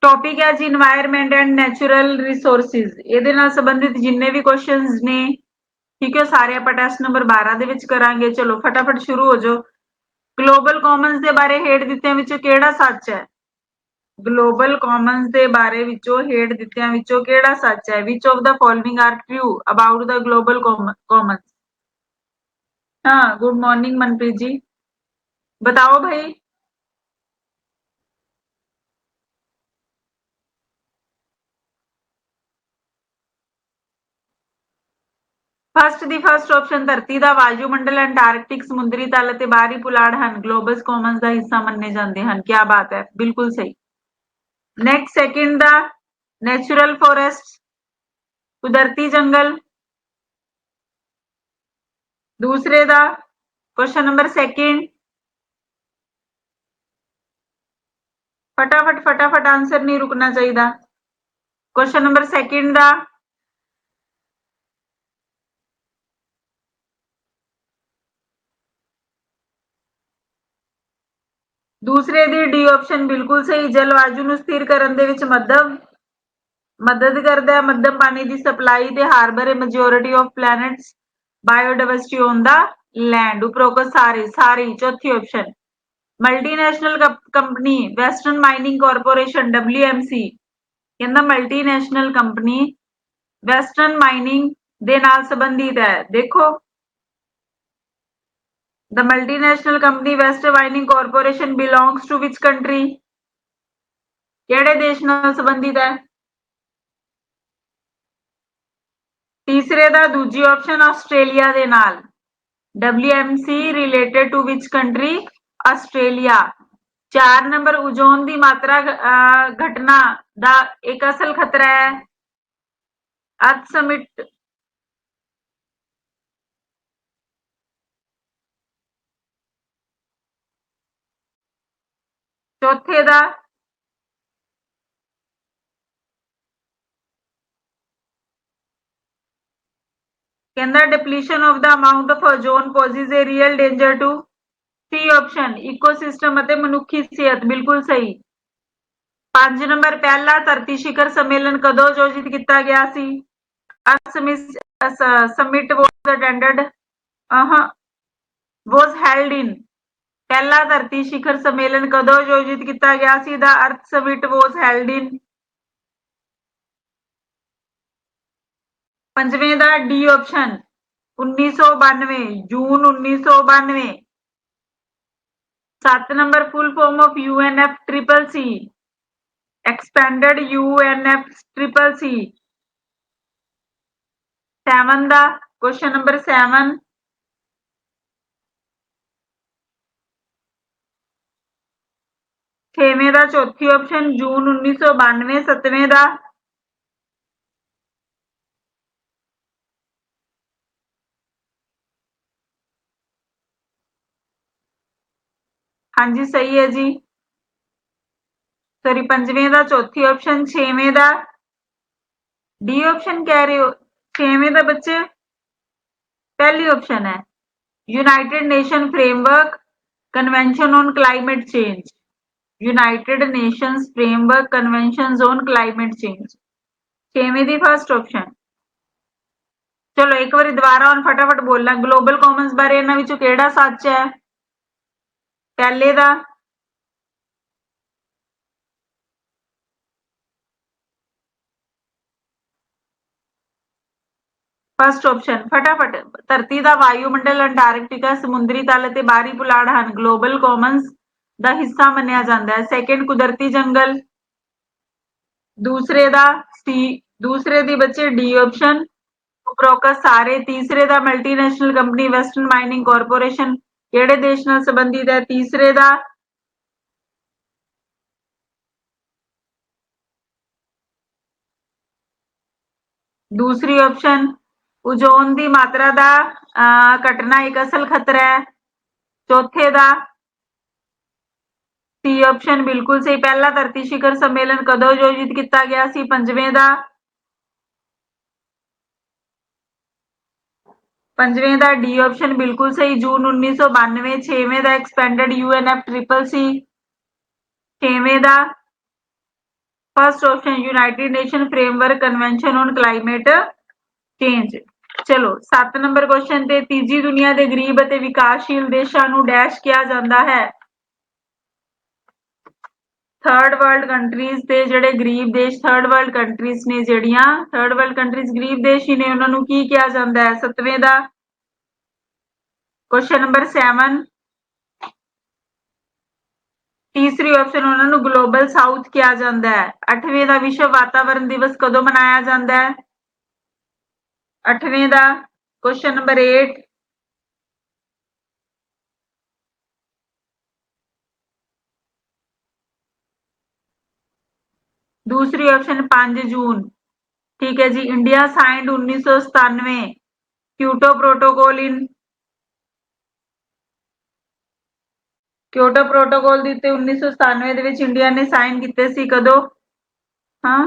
Topic ਹੈ ਜੀ environment and natural resources. ਇਹਦੇ ਨਾਲ ਸੰਬੰਧਿਤ ਜਿੰਨੇ ਵੀ ਕੁਐਸਚਨਸ ਨੇ, ਠੀਕ ਹੈ, ਸਾਰੇ ਆਪਾਂ ਟੈਸਟ ਨੰਬਰ 12 ਦੇ ਵਿੱਚ ਕਰਾਂਗੇ। ਚਲੋ ਫਟਾਫਟ ਸ਼ੁਰੂ ਹੋ ਜਾਓ। ਗਲੋਬਲ ਕਾਮਨਸ ਦੇ ਬਾਰੇ ਹੇਠ ਦਿੱਤਿਆਂ ਵਿੱਚੋਂ ਕਿਹੜਾ ਸੱਚ ਹੈ? ਗਲੋਬਲ ਕਾਮਨਸ ਦੇ ਬਾਰੇ ਵਿੱਚੋਂ ਹੇਠ ਦਿੱਤਿਆਂ ਵਿੱਚੋਂ ਕਿਹੜਾ ਸੱਚ ਹੈ? Which of the following are true about the global commons. हाँ, गुड मॉर्निंग मनप्रीत जी, बताओ भाई। फर्स्ट ऑप्शन धरती ਦਾ ਵਾਯੂਮੰਡਲ ਐਂਟਾਰਕਟਿਕ ਸਮੁੰਦਰੀ ਤਲ ਅਤੇ ਬਾਹਰੀ ਪੁਲਾੜ ਹਨ ਗਲੋਬਲ ਕਾਮਨਸ ਦਾ ਹਿੱਸਾ ਮੰਨੇ ਜਾਂਦੇ ਹਨ। ਕੀ ਬਾਤ ਹੈ, ਬਿਲਕੁਲ ਸਹੀ। ਨੈਕਸਟ ਸੈਕਿੰਡ ਦਾ ਨੈਚੁਰਲ ਫੋਰੈਸਟ ਕੁਦਰਤੀ ਜੰਗਲ। दूसरे ਦਾ क्वेश्चन नंबर सेकंड, फटाफट आंसर नहीं रुकना चाहिए। क्वेश्चन नंबर सेकंड ਦਾ दूसरे ਦੀ डी ऑप्शन बिल्कुल सही। जलवायु ਨੂੰ ਸਥਿਰ ਕਰਨ ਦੇ ਵਿੱਚ ਮਦਦ ਕਰਦਾ ਹੈ। ਮੱਧਮ ਪਾਣੀ ਦੀ ਸਪਲਾਈ ਤੇ ਹਾਰਬਰ ਹੈ majority of planets biodiversity on the land. उपरोक्त सारी चौथी option. Multinational company western mining corporation WMC कहना मल्टीनेशनल कंपनी वेस्टर्न माइनिंग दे नाल संबंधित है। देखो the multinational company western mining corporation belongs to which country? केड़े देश नाल संबंधित है? तीसरे दा दूजी ऑप्शन आस्ट्रेलिया दे नाल। WMC related to which country? Australia. 4 number ozone की मात्रा घटना दा एक असल खतरा है अर्थ समिट। चौथे दा कहना depletion of the amount of ozone poses a real danger to? C option ecosystem ਅਤੇ ਮਨੁੱਖੀ ਸਿਹਤ। ਬਿਲਕੁਲ ਸਹੀ। 5 ਨੰਬਰ ਪਹਿਲਾ ਧਰਤੀ ਸਿਖਰ ਸੰਮੇਲਨ ਕਦੋਂ ਆਯੋਜਿਤ ਕੀਤਾ ਗਿਆ ਸੀ? ਸਮਿਟ ਵਾਸ ਅਟੈਂਡਡ ਵਾਸ ਹੈਲਡ ਇਨ। ਪਹਿਲਾ ਧਰਤੀ ਸਿਖਰ ਸੰਮੇਲਨ ਕਦੋਂ ਆਯੋਜਿਤ ਕੀਤਾ ਗਿਆ ਸੀ? ਦਾ ਅਰਥ ਸਮਿਟ ਵਾਸ ਹੈਲਡ ਇਨ। ਪੰਜਵੇਂ ਦਾ ਡੀ ਆਪਸ਼ਨ 1992 ਜੂਨ 1992। 7 number full form of UNFCCC expanded UNFCCC। 7 दा क्वेश्चन नंबर 7 छेवें दा चौथी ऑप्शन जून 1992। 7वें दा हाँ जी सही है जी। सॉरी 5वें दा चौथी ऑप्शन। 6वें दा डी ऑप्शन कह रहे हो? 6वें दा बच्चे पहली ऑप्शन है united nation framework convention on climate change. United nations framework convention on climate change 6वें दी फर्स्ट ऑप्शन। चलो एक बार दोबारा हम फटाफट बोलना ग्लोबल कॉमन्स बारे इन्हां विचों किहड़ा सच है? पहले दा फर्स्ट ऑप्शन। फटाफट धरती का वायुमंडल अंटार्कटिका समुद्री तल ते बाहरी पुलाड़ हैं ग्लोबल कॉमन्स का हिस्सा मन्निया जाता है। सैकेंड कुदरती जंगल। दूसरे दा दूसरे दी बच्चे डी ऑप्शन उपरोक्त सारे। तीसरे दा multinational company western mining corporation केड़े देश नाल संबंधित है? तीसरे दा दूसरी ऑप्शन ओजोन की मात्रा का घटना एक असल खतरा है। चौथे दा सी ऑप्शन बिल्कुल सही। पहला धरती शिखर सम्मेलन कदों आयोजित किया गया सी? 5वें दा 5वें दा डी ऑप्शन बिल्कुल सही जून 1992। 6वें दा एक्सपेंडेड UNFCCC। 6वें दा first option United nation framework convention on climate change. चलो 7 नंबर क्वेश्चन ਤੇ ਤੀਜੀ ਦੁਨੀਆ ਦੇ ਗਰੀਬ ਅਤੇ ਵਿਕਾਸਸ਼ੀਲ ਦੇਸ਼ਾਂ ਨੂੰ ਡੈਸ਼ ਕਿਹਾ ਜਾਂਦਾ ਹੈ। ਥਰਡ ਵਰਲਡ ਕੰਟਰੀਜ਼ ਤੇ ਜਿਹੜੇ ਗਰੀਬ ਦੇਸ਼ ਥਰਡ ਵਰਲਡ ਕੰਟਰੀਜ਼ ਨੇ ਜਿਹੜੀਆਂ ਥਰਡ ਵਰਲਡ ਕੰਟਰੀਜ਼ ਗਰੀਬ ਦੇਸ਼ ਹੀ ਨੇ ਉਹਨਾਂ ਨੂੰ ਕੀ ਕਿਹਾ ਜਾਂਦਾ ਹੈ। 7ਵੇਂ ਦਾ क्वेश्चन नंबर 7 तीसरी ऑप्शन ਉਹਨਾਂ ਨੂੰ ग्लोबल साउथ ਕਿਹਾ ਜਾਂਦਾ ਹੈ। 8ਵੇਂ ਦਾ विश्व वातावरण दिवस ਕਦੋਂ ਮਨਾਇਆ ਜਾਂਦਾ ਹੈ। 8ਵੇਂ ਦਾ क्वेश्चन नंबर 8 दूसरी ऑप्शन 5 जून। ठीक है जी। India signed 1997 Kyoto protocol in Kyoto protocol ਦੇ ਉੱਤੇ 1997 ਦੇ ਵਿੱਚ ਇੰਡੀਆ ਨੇ ਸਾਈਨ ਕੀਤੇ ਸੀ ਕਦੋਂ। ਹਾਂ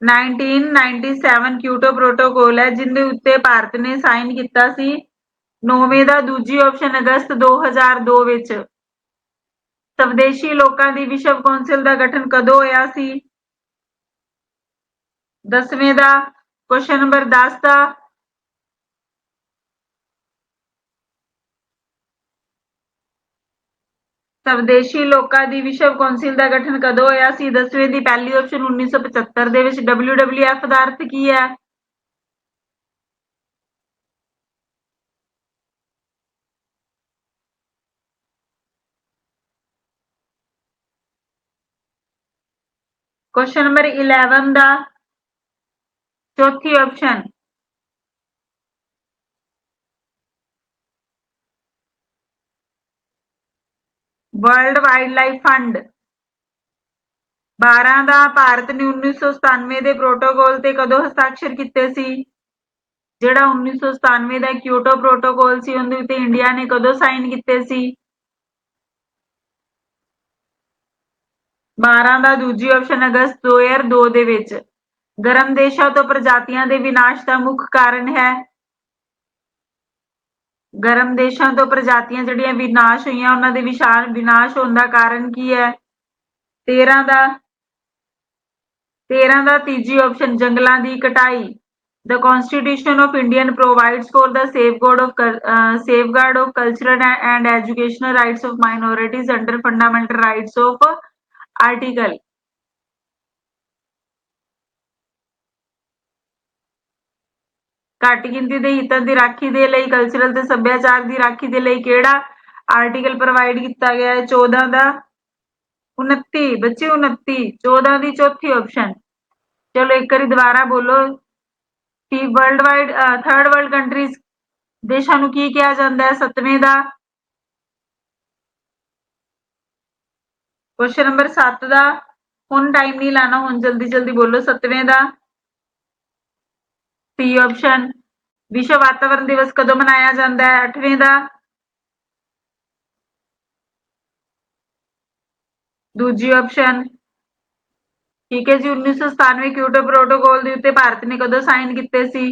1997 क्योटो प्रोटोकॉल है जिंदे ਉੱਤੇ ਭਾਰਤ ਨੇ ਸਾਈਨ ਕੀਤਾ ਸੀ। 9ਵੇਂ ਦਾ ਦੂਜੀ ਆਪਸ਼ਨ ਅਗਸਤ 2002 ਵਿੱਚ। ਸਵਦੇਸ਼ੀ ਲੋਕਾਂ ਦੀ ਵਿਸ਼ਵ ਕੌਂਸਲ ਦਾ ਗਠਨ ਕਦੋਂ ਹੋਇਆ ਸੀ। 10ਵੇਂ ਦਾ क्वेश्चन नंबर 10 ਦਾ ਸਵਦੇਸ਼ੀ ਲੋਕਾਂ ਦੀ ਵਿਸ਼ਵ ਕੌਂਸਲ ਦਾ ਗਠਨ ਕਦੋਂ ਹੋਇਆ ਸੀ। 10ਵੇਂ ਦੀ ਪਹਿਲੀ ਆਪਸ਼ਨ 1975 ਦੇ ਵਿੱਚ। WWF ਦਾ ਅਰਥ ਕੀ ਹੈ। क्वेश्चन नंबर 11 ਦਾ चौथी option world wild life fund. 12 ਦਾ ਭਾਰਤ ਨੇ 1997 ਦੇ ਪ੍ਰੋਟੋਕੋਲ ਤੇ ਕਦੋਂ ਹਸਤਾਖਰ ਕੀਤੇ ਸੀ। ਜਿਹੜਾ 1997 ਦਾ ਕਿਓਟੋ ਪ੍ਰੋਟੋਕੋਲ ਸੀ ਉਹਦੇ ਉੱਤੇ ਇੰਡੀਆ ਨੇ ਕਦੋਂ ਸਾਈਨ ਕੀਤੇ ਸੀ। 12 ਦਾ ਦੂਜੀ ਆਪਸ਼ਨ ਅਗਸਤ 2002 ਦੇ ਵਿੱਚ। ਗਰਮ ਦੇਸ਼ਾਂ ਤੋਂ ਪ੍ਰਜਾਤੀਆਂ ਦੇ ਵਿਨਾਸ਼ ਦਾ ਮੁੱਖ ਕਾਰਨ ਹੈ। ਗਰਮ ਦੇਸ਼ਾਂ ਤੋਂ ਪ੍ਰਜਾਤੀਆਂ ਜਿਹੜੀਆਂ ਵਿਨਾਸ਼ ਹੋਈਆਂ ਉਹਨਾਂ ਦੇ ਵਿਨਾਸ਼ ਹੋਣ ਦਾ ਕਾਰਨ ਕੀ ਹੈ। 13 ਦਾ ਤੀਜੀ ਆਪਸ਼ਨ ਜੰਗਲਾਂ ਦੀ ਕਟਾਈ। The Constitution of India provides for the safeguard of cultural and educational rights of minorities under fundamental rights of article। ਘੱਟ ਗਿਣਤੀ ਦੇ ਹਿੱਤਾਂ ਦੀ ਰਾਖੀ ਦੇ ਲਈ ਕਲਚਰਲ ਤੇ ਸੱਭਿਆਚਾਰ ਦੀ ਰਾਖੀ ਦੇ ਲਈ ਕਿਹੜਾ ਆਰਟੀਕਲ ਪ੍ਰੋਵਾਈਡ ਕੀਤਾ ਗਿਆ ਹੈ। 14 ਦਾ 29 ਬੱਚੇ 29 14 ਦੀ ਚੌਥੀ ਆਪਸ਼ਨ। ਚਲੋ ਇੱਕ ਵਾਰੀ ਦੁਬਾਰਾ ਬੋਲੋ ਕਿ world wide third world countries ਦੇਸ਼ਾਂ ਨੂੰ ਕੀ ਕਿਹਾ ਜਾਂਦਾ ਹੈ। 7ਵੇਂ ਦਾ क्वेश्चन नंबर 7 ਦਾ ਹੁਣ ਟਾਈਮ ਨਹੀਂ ਲਾਣਾ ਹੁਣ ਜਲਦੀ ਜਲਦੀ ਬੋਲੋ। 7ਵੇਂ ਦਾ सी ऑप्शन विश्व वातावरण दिवस कदों मनाया जाता है। 8ਵੇਂ ਦਾ दूजी ऑप्शन। ठीक है जी। 1997 क्योटो प्रोटोकॉल ਦੇ ਉੱਤੇ ਭਾਰਤ ਨੇ ਕਦੋਂ ਸਾਈਨ ਕੀਤੇ ਸੀ।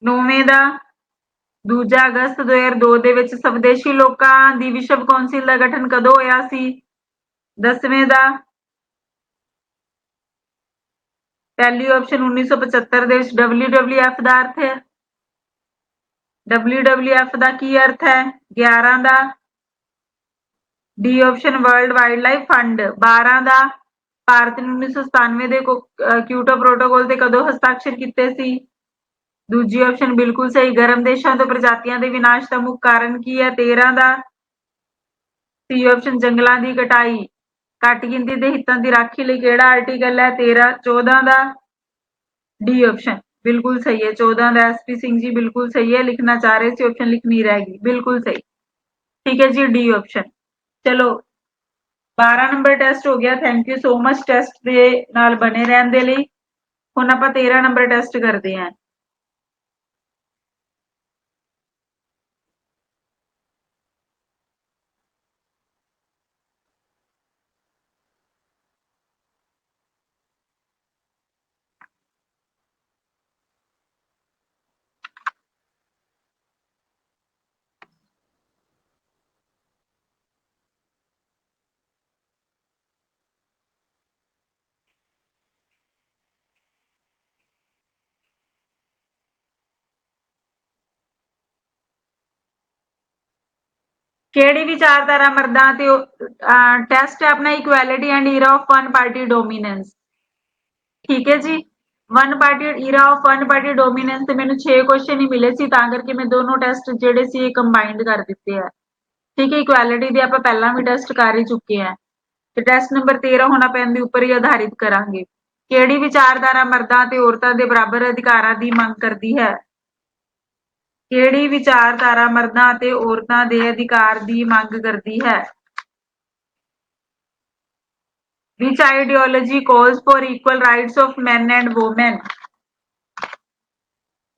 9ਵੇਂ ਦਾ ਦੂਜਾ ਅਗਸਤ 2002 ਦੇ ਵਿੱਚ। ਸਵਦੇਸ਼ੀ ਲੋਕਾਂ ਦੀ ਵਿਸ਼ਵ ਕੌਂਸਲ ਦਾ ਗਠਨ ਕਦੋਂ ਹੋਇਆ ਸੀ। 10ਵੇਂ ਦਾ ਪਹਿਲੀ ਆਪਸ਼ਨ 1975 ਦੇ ਵਿੱਚ। WWF ਦਾ ਅਰਥ ਹੈ WWF ਦਾ ਕੀ ਅਰਥ ਹੈ। 11 ਦਾ ਡੀ ਆਪਸ਼ਨ ਵਰਲਡ ਵਾਈਲਡ ਲਾਈਫ ਫੰਡ। 12 ਦਾ ਭਾਰਤ ਨੇ 1997 ਦੇ ਕਿਊਟੋ ਪ੍ਰੋਟੋਕੋਲ ਤੇ ਕਦੋਂ ਹਸਤਾਖਰ ਕੀਤੇ ਸੀ। ਦੂਜੀ ਆਪਸ਼ਨ ਬਿਲਕੁਲ ਸਹੀ। ਗਰਮ ਦੇਸ਼ਾਂ ਤੋਂ ਪ੍ਰਜਾਤੀਆਂ ਦੇ ਵਿਨਾਸ਼ ਦਾ ਮੁੱਖ ਕਾਰਨ ਕੀ ਹੈ। 13 ਦਾ ਸੀ ਆਪਸ਼ਨ ਜੰਗਲਾਂ ਦੀ ਕਟਾਈ। ਘੱਟ ਗਿਣਤੀ ਦੇ ਹਿੱਤਾਂ ਦੀ ਰਾਖੀ ਲਈ ਕਿਹੜਾ ਆਰਟੀਕਲ ਹੈ। 13 14 ਦਾ डी ऑप्शन बिल्कुल सही है। 14 ਦਾ एसपी सिंह जी बिल्कुल सही है। लिखना चाह रहे थे ऑप्शन लिख नहीं रहेगी बिल्कुल सही। ठीक है जी डी ऑप्शन। चलो 12 ਨੰਬਰ ਟੈਸਟ ਹੋ ਗਿਆ। Thank you so much test ਦੇ ਨਾਲ ਬਣੇ ਰਹਿਣ ਦੇ ਲਈ। ਹੁਣ ਆਪਾਂ 13 ਨੰਬਰ ਟੈਸਟ ਕਰਦੇ ਹਾਂ। ਕਿਹੜੀ ਵਿਚਾਰਧਾਰਾ ਮਰਦਾਂ ਤੇ ਟੈਸਟ ਹੈ ਆਪਣਾ equality and Ira of one party dominance. ਠੀਕ ਹੈ ਜੀ, one party Ira of one party dominance ਤੇ ਮੈਨੂੰ 6 ਕੁਐਸਚਨ ਹੀ ਮਿਲੇ ਸੀ, ਤਾਂ ਕਰਕੇ ਮੈਂ ਦੋਨੋਂ ਟੈਸਟ ਜਿਹੜੇ ਸੀ ਇਹ ਕੰਬਾਈਨਡ ਕਰ ਦਿੱਤੇ ਆ। ਠੀਕ ਹੈ, ਇਕੁਐਲਿਟੀ ਦੇ ਆਪਾਂ ਪਹਿਲਾਂ ਵੀ ਟੈਸਟ ਕਰ ਹੀ ਚੁੱਕੇ ਆ, ਤੇ ਟੈਸਟ ਨੰਬਰ 13 ਹੁਣ ਆਪਾਂ ਇਹਦੇ ਉੱਪਰ ਹੀ ਆਧਾਰਿਤ ਕਰਾਂਗੇ। ਕਿਹੜੀ ਵਿਚਾਰਧਾਰਾ ਮਰਦਾਂ ਤੇ ਔਰਤਾਂ ਦੇ ਬਰਾਬਰ ਅਧਿਕਾਰਾਂ ਦੀ ਮੰਗ ਕਰਦੀ ਹੈ? ਕਿਹੜੀ ਵਿਚਾਰਧਾਰਾ ਮਰਦਾਂ ਅਤੇ ਔਰਤਾਂ ਦੇ ਅਧਿਕਾਰ ਦੀ ਮੰਗ ਕਰਦੀ ਹੈ? Which ideology calls for equal rights of men and women?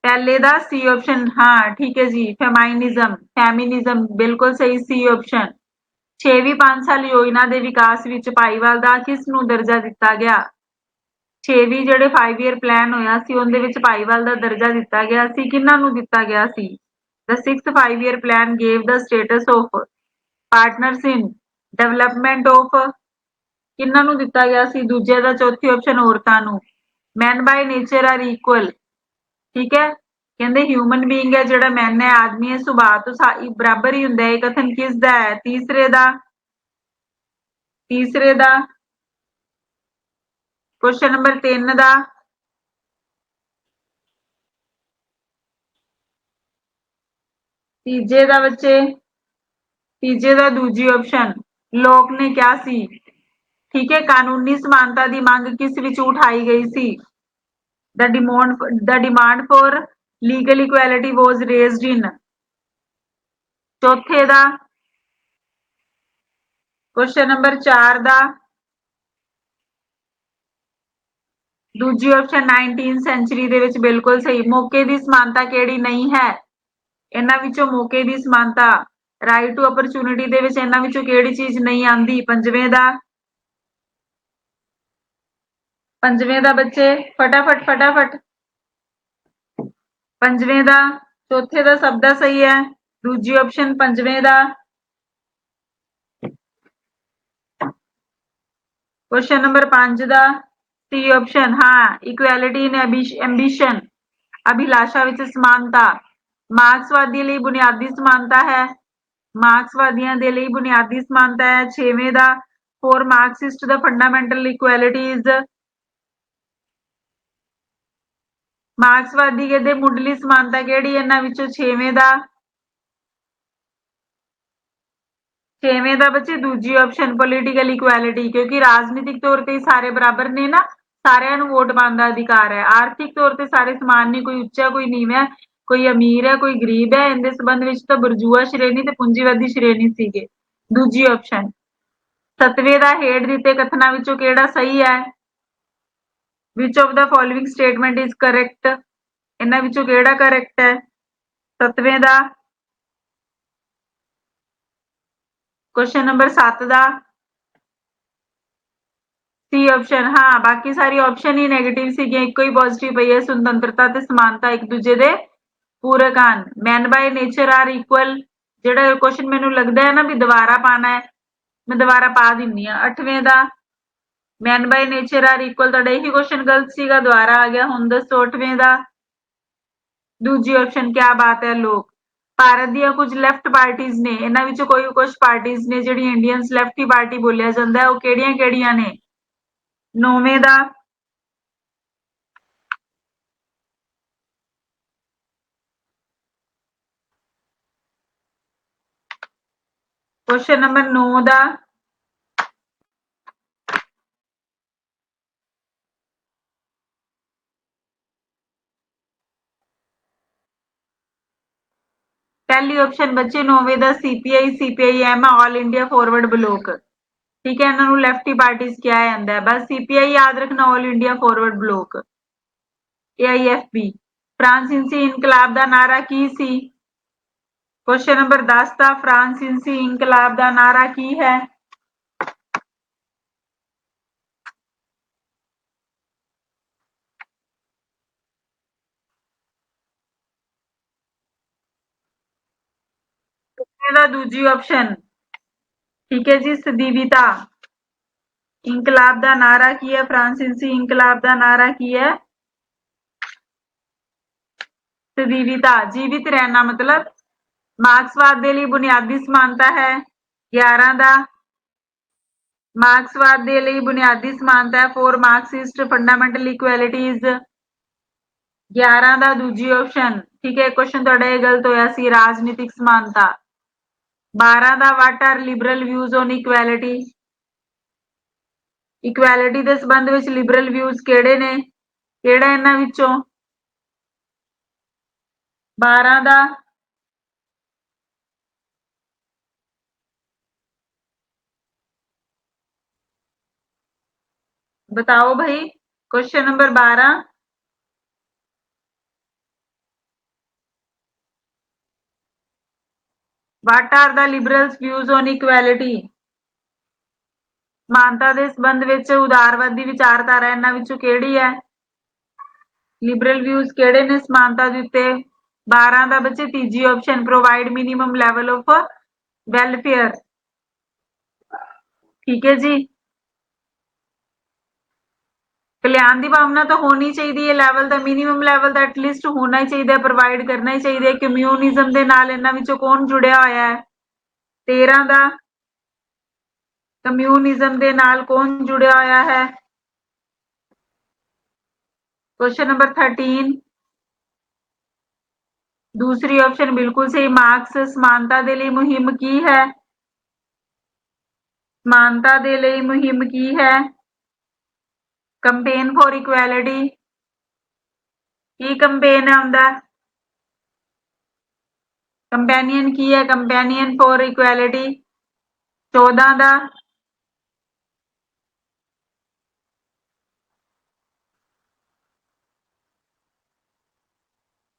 ਪਹਿਲੇ ਦਾ ਸੀ ਆਪਸ਼ਨ, ਹਾਂ ਠੀਕ ਹੈ ਜੀ, ਫੈਮਿਨਿਜ਼ਮ ਬਿਲਕੁਲ ਸਹੀ ਸੀ ਆਪਸ਼ਨ। 6ਵੀਂ 5 ਸਾਲ ਯੋਜਨਾ ਦੇ ਵਿਕਾਸ ਵਿੱਚ ਭਾਈਵਾਲ ਦਾ ਕਿਸ ਨੂੰ ਦਰਜਾ ਦਿੱਤਾ ਗਿਆ? 6ਵੀਂ ਜਿਹੜੇ 5 ਈਅਰ ਪਲਾਨ ਹੋਇਆ ਸੀ ਉਹਦੇ ਵਿੱਚ ਭਾਈਵਾਲ ਦਾ ਦਰਜਾ ਦਿੱਤਾ ਗਿਆ ਸੀ। ਕਿਹਨਾਂ ਨੂੰ ਦਿੱਤਾ ਗਿਆ ਸੀ? The sixth 5 year plan gave the status of partners in development of ਕਿਹਨਾਂ ਨੂੰ ਦਿੱਤਾ ਗਿਆ ਸੀ? ਦੂਜੇ ਦਾ ਚੌਥੀ ਆਪਸ਼ਨ ਔਰਤਾਂ ਨੂੰ। Men by nature are equal, ਠੀਕ ਹੈ, ਕਹਿੰਦੇ ਹਿਊਮਨ ਬੀਇੰਗ ਹੈ ਜਿਹੜਾ ਮੈਨ ਹੈ, ਆਦਮੀ ਹੈ, ਸੁਭਾਅ ਤੋਂ ਬਰਾਬਰ ਹੀ ਹੁੰਦਾ ਹੈ। ਇਹ ਕਥਨ ਕਿਸ ਦਾ ਹੈ? ਤੀਸਰੇ ਦਾ ਕੁਐਸਚਨ ਨੰਬਰ 3 ਦਾ। ਤੀਜੇ ਦਾ ਬੱਚੇ, ਤੀਜੇ ਦਾ ਦੂਜੀ ਆਪਸ਼ਨ ਲੋਕ ਨੇ ਕਿਹਾ ਸੀ। ਠੀਕ ਹੈ, ਕਾਨੂੰਨੀ ਸਮਾਨਤਾ ਦੀ ਮੰਗ ਕਿਸ ਵਿੱਚ ਉਠਾਈ ਗਈ ਸੀ? The demand for legal equality was raised in ਚੌਥੇ ਦਾ ਕੁਐਸਚਨ ਨੰਬਰ 4 ਦਾ ਦੂਜੀ ਆਪਸ਼ਨ 19th ਸੈਂਚੁਰੀ ਦੇ ਵਿੱਚ ਬਿਲਕੁਲ ਸਹੀ। ਮੌਕੇ ਦੀ ਸਮਾਨਤਾ ਕਿਹੜੀ ਨਹੀਂ ਹੈ? ਇਹਨਾਂ ਵਿੱਚੋਂ ਮੌਕੇ ਦੀ ਸਮਾਨਤਾ, ਰਾਈਟ ਟੂ ਅਪਰਚੂਨਿਟੀ ਦੇ ਵਿੱਚ ਇਹਨਾਂ ਵਿੱਚੋਂ ਕਿਹੜੀ ਚੀਜ਼ ਨਹੀਂ ਆਂਦੀ? ਪੰਜਵੇਂ ਦਾ ਬੱਚੇ ਫਟਾਫਟ ਪੰਜਵੇਂ ਦਾ, ਚੌਥੇ ਦਾ ਸਭ ਦਾ ਸਹੀ ਹੈ, ਦੂਜੀ ਆਪਸ਼ਨ ਪੰਜਵੇਂ ਦਾ। ਕੁਐਸਚਨ ਨੰਬਰ 5 ਦਾ ਸੀ ਆਪਸ਼ਨ, ਹਾਂ ਇਕੁਐਲਿਟੀ ਇਨ ਐਂਬਿਸ਼ਨ, ਅਭਿਲਾਸ਼ਾ ਵਿੱਚ ਸਮਾਨਤਾ ਮਾਰਕਸਵਾਦੀ ਲਈ ਬੁਨਿਆਦੀ ਸਮਾਨਤਾ ਹੈ। ਮਾਰਕਸਵਾਦੀਆਂ ਦੇ ਲਈ ਬੁਨਿਆਦੀ ਸਮਾਨਤਾ ਹੈ। 6ਵੇਂ ਦਾ ਫੋਰ ਮਾਰਕਸਿਸਟ ਦਾ ਫੰਡਾਮੈਂਟਲ ਇਕੁਐਲਿਟੀ ਇਜ਼ ਮਾਰਕਸਵਾਦੀ ਕਹਿੰਦੇ ਮੁੱਢਲੀ ਸਮਾਨਤਾ ਕਿਹੜੀ ਇਹਨਾਂ ਵਿੱਚੋਂ? 6ਵੇਂ ਦਾ ਬੱਚੇ ਦੂਜੀ ਆਪਸ਼ਨ ਪੋਲੀਟੀਕਲ ਇਕੁਐਲਿਟੀ, ਕਿਉਂਕਿ ਰਾਜਨੀਤਿਕ ਤੌਰ ਤੇ ਸਾਰੇ ਬਰਾਬਰ ਨੇ ਨਾ, ਸਾਰਿਆਂ ਨੂੰ ਵੋਟ ਪਾਉਣ ਦਾ ਅਧਿਕਾਰ ਹੈ। ਆਰਥਿਕ ਤੌਰ ਤੇ ਸਾਰੇ ਸਮਾਨ ਨੇ, ਕੋਈ ਉੱਚਾ ਕੋਈ ਨੀਵਾਂ, ਕੋਈ ਅਮੀਰ ਹੈ ਕੋਈ ਗਰੀਬ ਹੈ। ਇਹਦੇ ਸੰਬੰਧ ਵਿੱਚ ਤਾਂ ਬੁਰਜੂਆ ਸ਼੍ਰੇਣੀ ਤੇ ਪੂੰਜੀਵਾਦੀ ਸ਼੍ਰੇਣੀ ਸੀਗੇ। ਦੂਜੀ ਆਪਸ਼ਨ। 7ਵੇਂ ਦਾ ਹੇਠ ਦਿੱਤੇ ਕਥਨਾਂ ਵਿੱਚੋਂ ਕਿਹੜਾ ਸਹੀ ਹੈ? Which of the following statement is correct, ਇਹਨਾਂ ਵਿੱਚੋਂ ਕਿਹੜਾ ਕਰੈਕਟ ਹੈ? 7ਵੇਂ ਦਾ ਕੁਐਸਚਨ ਨੰਬਰ 7 ਦਾ ਸੀ ਆਪਸ਼ਨ, ਹਾਂ ਬਾਕੀ ਸਾਰੀ ਆਪਸ਼ਨ ਹੀ ਨੈਗੇਟਿਵ ਸੀਗੀਆਂ, ਇੱਕੋ ਹੀ ਪੋਜ਼ਿਟਿਵ ਪਈ ਹੈ। ਸੁਤੰਤਰਤਾ ਤੇ ਸਮਾਨਤਾ ਇੱਕ ਦੂਜੇ ਦੇ ਪੂਰਕ ਹਨ। ਮੈਨ ਬਾਈ ਨੇਚਰ ਆਰ ਇਕੁਅਲ, ਜਿਹੜਾ ਕੁਐਸਚਨ ਮੈਨੂੰ ਲੱਗਦਾ ਹੈ ਨਾ ਵੀ ਦੁਬਾਰਾ ਪਾਣਾ ਹੈ, ਮੈਂ ਦੁਬਾਰਾ ਪਾ ਦਿੰਨੀ ਆ। 8ਵੇਂ ਦਾ ਮੈਨ ਬਾਈ ਨੇਚਰ ਆਰ ਇਕੁਅਲ, ਤੁਹਾਡਾ ਇਹੀ ਕੁਐਸਚਨ ਗਲਤ ਸੀਗਾ, ਦੁਬਾਰਾ ਆ ਗਿਆ। ਹੁਣ ਦੱਸੋ 8ਵੇਂ ਦਾ ਦੂਜੀ ਆਪਸ਼ਨ, ਕਿਆ ਬਾਤ ਹੈ ਲੋਕ। ਭਾਰਤ ਦੀਆਂ ਕੁਝ ਲੈਫਟ ਪਾਰਟੀਆਂ ਨੇ, ਇਹਨਾਂ ਵਿੱਚੋਂ ਕੋਈ ਕੁਝ ਪਾਰਟੀਆਂ ਨੇ ਜਿਹੜੀਆਂ ਇੰਡੀਅਨਸ ਲੈਫਟੀ ਪਾਰਟੀ ਬੋਲਿਆ ਜਾਂਦਾ, ਉਹ ਕਿਹੜੀਆਂ ਨੇ? 9ਵੇਂ ਦਾ ਕੁਐਸਚਨ ਨੰਬਰ 9 ਦਾ पहली ऑप्शन बच्चे 9ਵੇਂ ਦਾ CPI CPIM all India forward block, ठीक है, इन्हों लैफ्टी पार्टीज क्या जाता है, बस CPI याद रखना, all India forward block. AIFB फ्रांसीसी इनकलाब का नारा की सी? क्वेश्चन नंबर 10 का फ्रांसीसी इनकलाब का नारा की है? दूजी ऑप्शन, ठीक है जी, सदीविता। इंकलाब का नारा की है? फ्रांसीसी इंकलाब का नारा की है? सदीविता, जीवित रहना मतलब ਮਾਰਕਸਵਾਦ ਦੇ ਲਈ ਬੁਨਿਆਦੀ ਸਮਾਨਤਾ ਹੈ 11 ਦਾ। ਮਾਰਕਸਵਾਦ ਦੇ ਲਈ ਬੁਨਿਆਦੀ ਸਮਾਨਤਾ ਹੈ ਫੋਰ ਮਾਰਕਸਿਸਟ ਫੰਡਾਮੈਂਟਲ ਇਕੁਐਲਿਟੀਜ਼ 11 ਦਾ ਦੂਜੀ ਆਪਸ਼ਨ। ਠੀਕ ਹੈ, ਕੁਐਸਚਨ ਤੁਹਾਡਾ ਇਹ ਗਲਤ ਹੋਇਆ ਸੀ, ਰਾਜਨੀਤਿਕ ਸਮਾਨਤਾ। 12 ਦਾ what are liberal views on equality. Equality ਦੇ ਸੰਬੰਧ ਵਿੱਚ ਲਿਬਰਲ ਵਿਊਜ਼ ਕਿਹੜੇ ਨੇ, ਕਿਹੜਾ ਇਹਨਾਂ ਵਿੱਚੋਂ। 12 ਦਾ बताओ भाई, question number 12। What are the liberals views on equality. ਸਮਾਨਤਾ ਦੇ ਸੰਬੰਧ ਵਿੱਚ ਉਦਾਰਵਾਦੀ ਵਿਚਾਰਧਾਰਾ ਇਹਨਾਂ ਵਿੱਚੋਂ ਕਿਹੜੀ ਹੈ। ਲਿਬਰਲ ਵਿਊਜ਼ ਕਿਹੜੇ ਨੇ ਸਮਾਨਤਾ ਦੇ ਉੱਤੇ। 12 ਦਾ ਬੱਚੇ ਤੀਜੀ option, provide minimum level of welfare. ਠੀਕ ਹੈ ਜੀ, ਕਲਿਆਣ ਦੀ ਭਾਵਨਾ ਤਾਂ ਹੋਣੀ ਚਾਹੀਦੀ ਹੈ, ਲੈਵਲ ਦਾ ਮਿਨੀਮਮ ਲੈਵਲ ਦਾ ਐਟਲੀਸਟ ਹੋਣਾ ਹੀ ਚਾਹੀਦਾ, ਪ੍ਰੋਵਾਈਡ ਕਰਨਾ ਹੀ ਚਾਹੀਦਾ ਹੈ। ਕਮਿਊਨਿਜ਼ਮ ਦੇ ਨਾਲ ਇਹਨਾਂ ਵਿੱਚੋਂ ਕੌਣ ਜੁੜਿਆ ਹੋਇਆ ਹੈ। 13 ਦਾ ਕਮਿਊਨਿਜ਼ਮ ਦੇ ਨਾਲ ਕੌਣ ਜੁੜਿਆ ਹੋਇਆ ਹੈ। क्वेश्चन नंबर 13 दूसरी ऑप्शन बिल्कुल सही, मार्क्स समानता ਦੇ ਲਈ ਮੁਹਿੰਮ ਕੀ ਹੈ। समानता ਦੇ ਲਈ ਮੁਹਿੰਮ ਕੀ ਹੈ। Campaign for equality. Ki campaign ਆਉਂਦਾ, ਕੰਪੈਨੀਅਨ ਕੀ ਹੈ, ਕੰਪੈਨੀਅਨ ਫॉर ਇਕੁਐਲਿਟੀ। 14 ਦਾ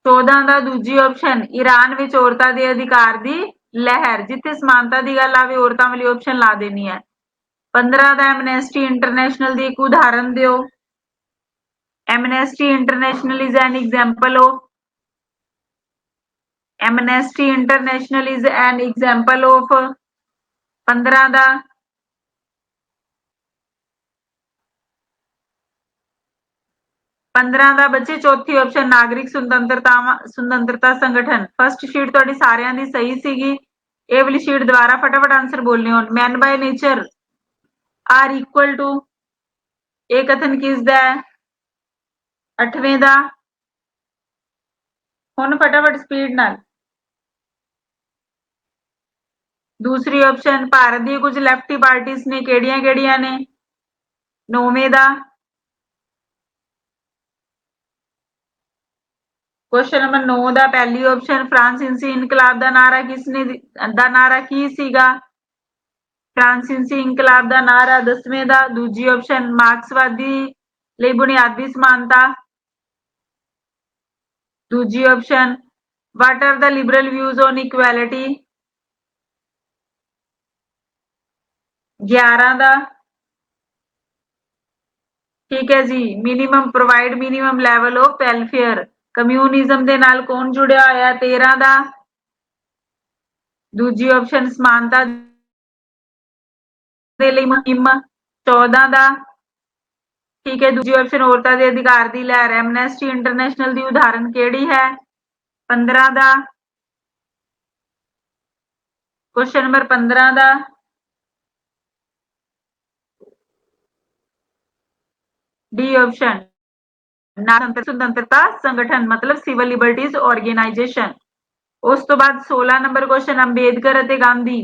14 ਦਾ ਦੂਜੀ ਆਪਸ਼ਨ, ਈਰਾਨ ਵਿੱਚ ਔਰਤਾਂ ਦੇ ਅਧਿਕਾਰ ਦੀ ਲਹਿਰ। ਜਿੱਥੇ ਸਮਾਨਤਾ ਦੀ ਗੱਲ ਆਵੇ ਔਰਤਾਂ ਵਾਲੀ ਆਪਸ਼ਨ ਲਾ ਦੇਣੀ ਹੈ। 15 ਦਾ ਐਮਨੈਸਟੀ ਇੰਟਰਨੈਸ਼ਨਲ ਦੀ ਇੱਕ ਉਦਾਹਰਨ ਦਿਓ। Amnesty international is an example of. Amnesty international is an example of. 15 ਦਾ 15 ਦਾ ਬੱਚੇ ਚੌਥੀ ਆਪਸ਼ਨ, ਨਾਗਰਿਕ ਸੁਤੰਤਰਤਾ ਸੰਗਠਨ। ਫਸਟ ਸ਼ੀਟ ਤੁਹਾਡੀ ਸਾਰਿਆਂ ਦੀ ਸਹੀ ਸੀਗੀ, ਇਹ ਵਾਲੀ ਸ਼ੀਟ ਦੁਬਾਰਾ ਫਟਾਫਟ ਆਂਸਰ ਬੋਲਨੇ ਹੋਣ। Man by nature are equal to, ਇਹ ਕਥਨ ਕਿਸ ਦਾ ਹੈ। 8ਵੇਂ ਦਾ, ਹੁਣ ਫਟਾਫਟ ਸਪੀਡ ਨਾਲ। ਦੂਸਰੀ ਆਪਸ਼ਨ, ਭਾਰਤ ਦੀ ਕੁਝ ਲੈਫਟੀ ਪਾਰਟੀਆਂ ਨੇ, ਕਿਹੜੀਆਂ ਕਿਹੜੀਆਂ ਨੇ। 9ਵੇਂ ਦਾ क्वेश्चन नंबर 9 ਦਾ ਪਹਿਲੀ ਆਪਸ਼ਨ, ਫਰਾਂਸੀਸੀ ਇਨਕਲਾਬ ਦਾ ਨਾਰਾ ਕੀ ਸੀਗਾ। ਫਰਾਂਸੀਸੀ ਇਨਕਲਾਬ ਦਾ ਨਾਰਾ। 10ਵੇਂ ਦਾ ਦੂਜੀ ਆਪਸ਼ਨ, ਮਾਰਕਸਵਾਦੀ ਲਈ ਬੁਨਿਆਦੀ ਸਮਾਨਤਾ। ਦੂਜੀ option, what are the Liberal views on equality. 11 ਦਾ ਠੀਕ ਹੈ ਜੀ, minimum provide minimum level of welfare. Communism ਦੇ ਨਾਲ ਕੌਣ ਜੁੜਿਆ ਹੋਇਆ। 13 ਦਾ ਦੂਜੀ ਆਪਸ਼ਨ, ਸਮਾਨਤਾ ਦੇ ਲਈ ਮੁਹਿੰਮ। 14 ਦਾ ਠੀਕ ਹੈ, ਦੂਜੀ ਆਪਸ਼ਨ, ਔਰਤਾਂ ਦੇ ਅਧਿਕਾਰ ਦੀ ਲਹਿਰ। ਐਮਨੈਸਟੀ ਇੰਟਰਨੈਸ਼ਨਲ ਦੀ ਉਦਾਹਰਨ ਕਿਹੜੀ ਹੈ। 15 ਦਾ क्वेश्चन नंबर 15 ਦਾ डी ऑप्शन, सुतंत्रता संगठन मतलब सिविल लिबर्टीज ऑर्गेनाइजेशन। उस तो बाद 16 नंबर क्वेश्चन, अंबेडकर ਅਤੇ ਗਾਂਧੀ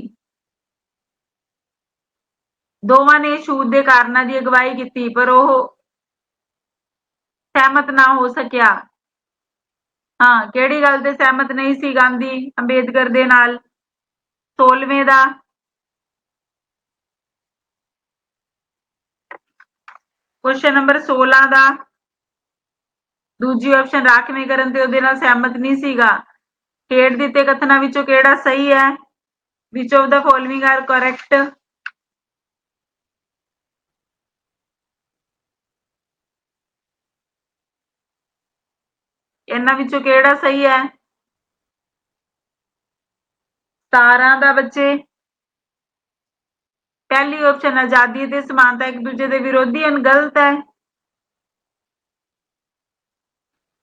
ਦੋਵਾਂ ਨੇ ਛੂਤ ਦੇ ਕਾਰਨਾਂ ਦੀ ਅਗਵਾਈ ਕੀਤੀ ਪਰ ਉਹ ਸਹਿਮਤ ਨਾ ਹੋ ਸਕਿਆ। ਹਾਂ, ਕਿਹੜੀ ਗੱਲ ਤੇ ਸਹਿਮਤ ਨਹੀਂ ਸੀ ਗਾਂਧੀ ਅੰਬੇਦਕਰ ਦੇ ਨਾਲ। 16ਵੇਂ ਦਾ क्वेश्चन नंबर 16 ਦਾ ਦੂਜੀ ਆਪਸ਼ਨ, ਰਾਖਵੇਂ ਕਰਨ ਤੇ ਉਹਦੇ ਨਾਲ ਸਹਿਮਤ ਨਹੀਂ ਸੀਗਾ। ਹੇਠ ਦਿੱਤੇ ਕਥਨਾਂ ਵਿੱਚੋਂ ਕਿਹੜਾ ਸਹੀ ਹੈ। Which of the following are correct. ਇਹਨਾਂ ਵਿੱਚੋਂ ਕਿਹੜਾ ਸਹੀ ਹੈ। 17 ਦਾ ਬੱਚੇ ਪਹਿਲੀ ਆਪਸ਼ਨ, ਆਜ਼ਾਦੀ ਅਤੇ ਸਮਾਨਤਾ ਇੱਕ ਦੂਜੇ ਦੇ ਵਿਰੋਧੀ ਹਨ, ਗਲਤ ਹੈ।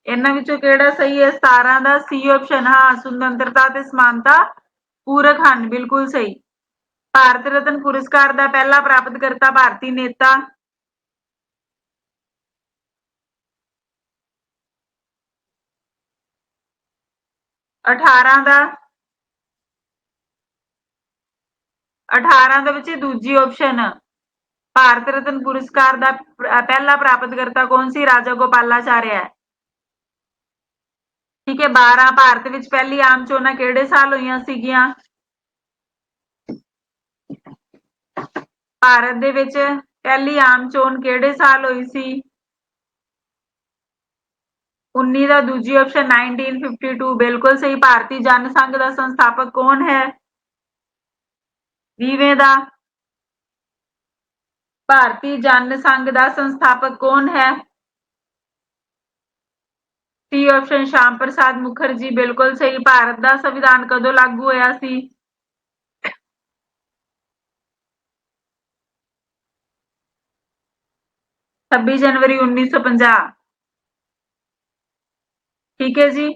ਇਹਨਾਂ ਵਿੱਚੋਂ ਕਿਹੜਾ ਸਹੀ ਹੈ? 17 ਦਾ ਸੀ ਆਪਸ਼ਨ। ਹਾਂ, ਸੁਤੰਤਰਤਾ ਤੇ ਸਮਾਨਤਾ ਪੂਰਕ ਹਨ, ਬਿਲਕੁਲ ਸਹੀ। ਭਾਰਤ ਰਤਨ ਪੁਰਸਕਾਰ ਦਾ ਪਹਿਲਾ ਪ੍ਰਾਪਤ ਕਰਤਾ ਭਾਰਤੀ ਨੇਤਾ? 18 ਦਾ 18 ਦੇ ਵਿੱਚ ਦੂਜੀ ਆਪਸ਼ਨ। ਭਾਰਤ ਰਤਨ ਪੁਰਸਕਾਰ ਦਾ ਪਹਿਲਾ ਪ੍ਰਾਪਤ ਕਰਤਾ ਕੌਣ ਸੀ? ਰਾਜਾ ਗੋਪਾਲਾਚਾਰਿਆ। ਠੀਕ ਹੈ। 12 ਭਾਰਤ ਵਿੱਚ ਪਹਿਲੀ ਆਮ ਚੋਣਾਂ ਕਿਹੜੇ ਸਾਲ ਹੋਈਆਂ ਸੀਗੀਆਂ? ਭਾਰਤ ਦੇ ਵਿੱਚ ਪਹਿਲੀ ਆਮ ਚੋਣ ਕਿਹੜੇ ਸਾਲ ਹੋਈ ਸੀ? 19 ਦਾ ਦੂਜੀ ਆਪਸ਼ਨ 1952, ਬਿਲਕੁਲ ਸਹੀ। ਭਾਰਤੀ ਜਨ ਸੰਘ ਦਾ ਸੰਸਥਾਪਕ ਕੌਣ ਹੈ? 20ਵੇਂ ਦਾ ਭਾਰਤੀ ਜਨ ਸੰਘ ਦਾ ਸੰਸਥਾਪਕ ਕੌਣ ਹੈ? ਸੀ ਆਪਸ਼ਨ ਸ਼ਾਮ ਪ੍ਰਸਾਦ ਮੁਖਰਜੀ, ਬਿਲਕੁਲ ਸਹੀ। ਭਾਰਤ ਦਾ ਸੰਵਿਧਾਨ ਕਦੋਂ ਲਾਗੂ ਹੋਇਆ ਸੀ? 26 ਜਨਵਰੀ 1950। ਠੀਕ ਹੈ ਜੀ,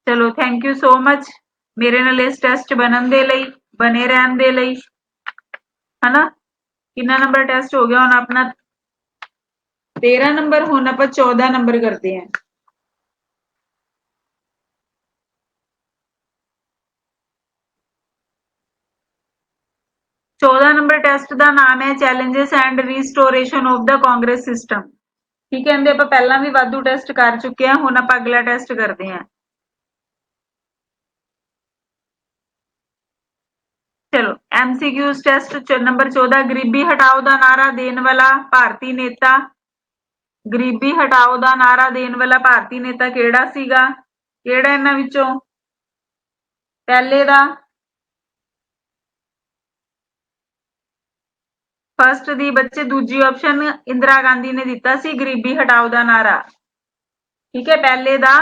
ਚਲੋ ਥੈਂਕ ਯੂ ਸੋ ਮਚ ਮੇਰੇ ਨਾਲ ਇਸ ਟੈਸਟ ਬਣਨ ਦੇ ਲਈ, ਬਣੇ ਰਹਿਣ ਦੇ ਲਈ, ਹਨਾ। ਕਿੰਨਾ ਨੰਬਰ ਟੈਸਟ ਹੋ ਗਿਆ ਹੁਣ ਆਪਣਾ? 13 ਨੰਬਰ। ਹੁਣ ਆਪਾਂ 14 ਨੰਬਰ ਕਰਦੇ ਹਾਂ। चौदह नंबर टेस्ट का नाम है challenges and restoration of the Congress system. ठीक है, आप पहला भी वाधू टेस्ट कर चुके हैं, हुण आप अगला टेस्ट करते हैं। चलो एमसीक्यूज टेस्ट नंबर 14, गरीबी हटाओ का नारा देने वाला भारतीय नेता? गरीबी हटाओ का नारा देने वाला भारतीय नेता केड़ा सीगा? केड़ा इन्हां विचों? पहले दा फर्स्ट दी बच्चे दूजी ऑप्शन इंदिरा गांधी ने दिता सी गरीबी हटाओ का नारा। ठीक है, पहले दा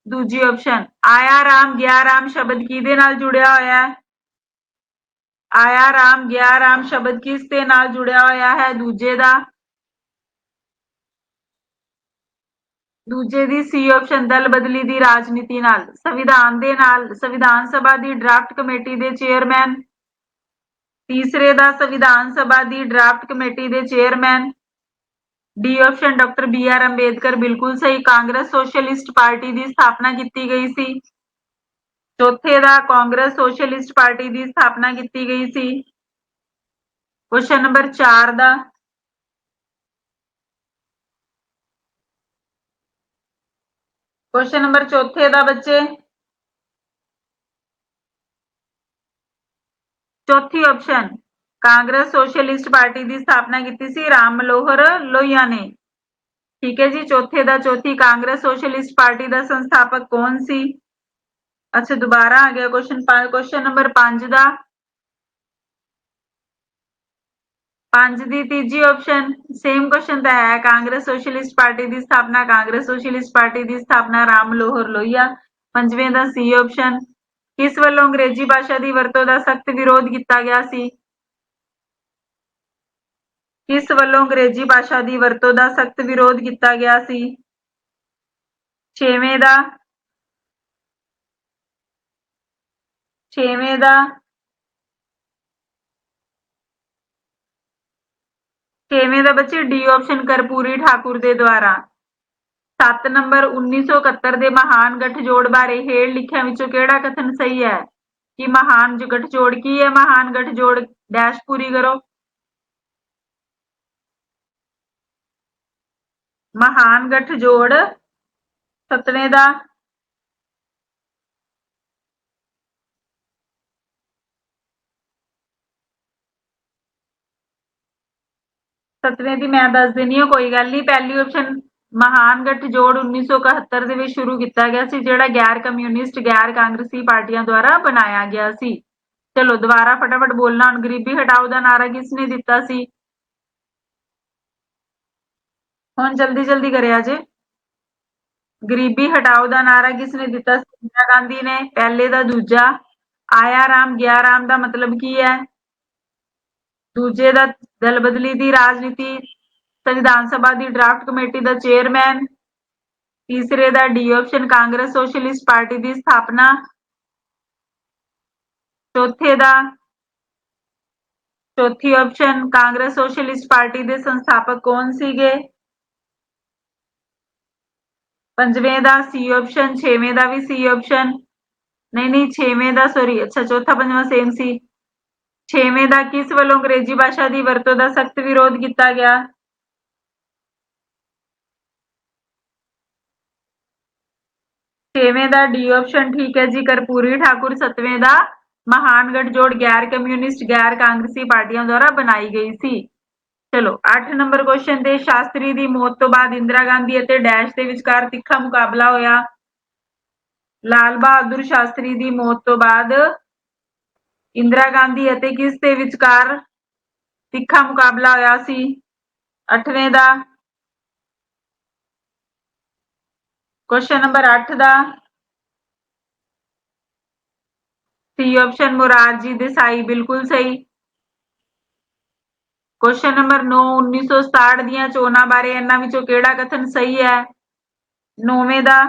दूजी ऑप्शन। आया राम गया राम शब्द किहदे नाल जुड़िया होया है? आया राम गया राम शब्द किस दे नाल जुड़िया होया है? दूजे दा दूजे दी सी ऑप्शन दल बदली दी राजनीति नाल। संविधान दे नाल, संविधान सभा दी ड्राफ्ट कमेटी दे चेयरमैन। तीसरे दा संविधान सभा दी ड्राफ्ट कमेटी दे chairman. D option doctor B R Ambedkar, बिल्कुल सही। कांग्रेस सोशलिस्ट पार्टी की स्थापना की गई सी। चौथे दा कांग्रेस सोशलिस्ट पार्टी की स्थापना की गई सी। क्वेश्चन नंबर 4 दा क्वेश्चन नंबर चौथे दा बच्चे चौथी ऑप्शन कांग्रेस सोशलिस्ट पार्टी की स्थापना की सी राम मनोहर लोहिया ने। ठीक है जी, चौथे दा चौथी कांग्रेस सोशलिस्ट पार्टी का संस्थापक कौन सी? अच्छा दोबारा आ गया क्वेश्चन। क्वेश्चन नंबर 5 दा 5 दी तीजी ऑप्शन सेम क्वेश्चन तो है। कांग्रेस सोशलिस्ट पार्टी की स्थापना, कांग्रेस सोशलिस्ट पार्टी की स्थापना राम मनोहर लोहिया। 5वें दा सी ऑप्शन किस वालों अंग्रेजी भाषा की वरतों का सख्त विरोध किया गया सी? किस वालों अंग्रेजी भाषा की वरतों का सख्त विरोध किया गया सी? 6वें दा 6वें दा 6वें दा बच्चे डी ऑप्शन करपूरी ठाकुर दे द्वारा। 7 नंबर 1971 के महान गठजोड़ बारे हेठ लिखिया विचों केड़ा कथन सही है? कि महान गठजोड़ की है? महान गठजोड़ डैश पूरी करो। महान गठजोड़ 7वें दा 7वें दी मैं दस देनी है, कोई गल नहीं। पहली ऑप्शन महान गठजोड़ 1971 ਦੇ ਵਿੱਚ शुरू किया गया सी, ਜਿਹੜਾ गैर कम्यूनिस्ट गैर कांग्रेसी पार्टियां द्वारा बनाया गया सी। चलो दोबारा फटाफट बोलना। हुण गरीबी हटाओ का नारा किसने दिता सी? हुण जल्दी जल्दी करिया जे। गरीबी हटाओ का नारा किसने दिता सी? इंदिरा गांधी ने। पहले दा दूजा आया राम गया राम का मतलब की है? दूजे दा दल बदली दी राजनीति, संविधान सभा की ड्राफ्ट कमेटी का चेयरमैन। तीसरे ਦਾ D option Congress socialist party ਦੀ ਸਥਾਪਨਾ। चौथी ऑप्शन कांग्रेस सोशलिस्ट पार्टी ਦੇ ਸੰਸਥਾਪਕ ਕੌਣ ਸੀਗੇ। ਪੰਜਵੇਂ ਦਾ सी ऑप्शन। ਛੇਵੇਂ ਦਾ ਵੀ सी ऑप्शन। ਨਹੀਂ ਛੇਵੇਂ ਦਾ ਸੌਰੀ ਅੱਛਾ ਚੌਥਾ ਪੰਜਵਾਂ ਸੇਮ ਸੀ। ਛੇਵੇਂ ਦਾ ਕਿਸ ਵੱਲੋਂ ਅੰਗਰੇਜ਼ੀ ਭਾਸ਼ਾ ਦੀ ਵਰਤੋਂ ਦਾ ਸਖਤ ਵਿਰੋਧ ਕੀਤਾ ਗਿਆ। ਛੇਵੇਂ ਦਾ डी ऑप्शन ਠੀਕ ਹੈ ਜੀ ਕਰਪੂਰੀ ਠਾਕੁਰ। ਸੱਤਵੇਂ ਦਾ ਮਹਾਨ ਗਠਜੋੜ ਗੈਰ ਕਮਿਊਨਿਸਟ ਗੈਰ ਕਾਂਗਰਸੀ ਪਾਰਟੀਆਂ ਦੁਆਰਾ ਬਣਾਈ ਗਈ ਸੀ। ਚਲੋ 8 ਨੰਬਰ ਕੁਐਸਚਨ ਤੇ ਸ਼ਾਸਤਰੀ ਦੀ ਮੌਤ ਤੋਂ ਬਾਅਦ ਇੰਦਰਾ ਗਾਂਧੀ ਅਤੇ ਡੈਸ਼ ਦੇ ਵਿਚਕਾਰ ਤਿੱਖਾ ਮੁਕਾਬਲਾ ਹੋਇਆ। ਲਾਲ ਬਹਾਦੁਰ ਸ਼ਾਸਤਰੀ ਦੀ ਮੌਤ ਤੋਂ ਬਾਅਦ ਇੰਦਰਾ ਗਾਂਧੀ ਅਤੇ ਕਿਸ ਦੇ ਵਿਚਕਾਰ ਤਿੱਖਾ ਮੁਕਾਬਲਾ ਹੋਇਆ ਸੀ। 8ਵੇਂ ਦਾ ਕੁਐਸਚਨ ਨੰਬਰ 8 ਦਾ सी ऑप्शन मुरारजी देसाई बिल्कुल सही। क्वेश्चन नंबर 9 1967 ਦੀਆਂ ਚੋਣਾਂ ਬਾਰੇ ਇਹਨਾਂ ਵਿੱਚੋਂ ਕਿਹੜਾ ਕਥਨ ਸਹੀ ਹੈ। 9ਵੇਂ ਦਾ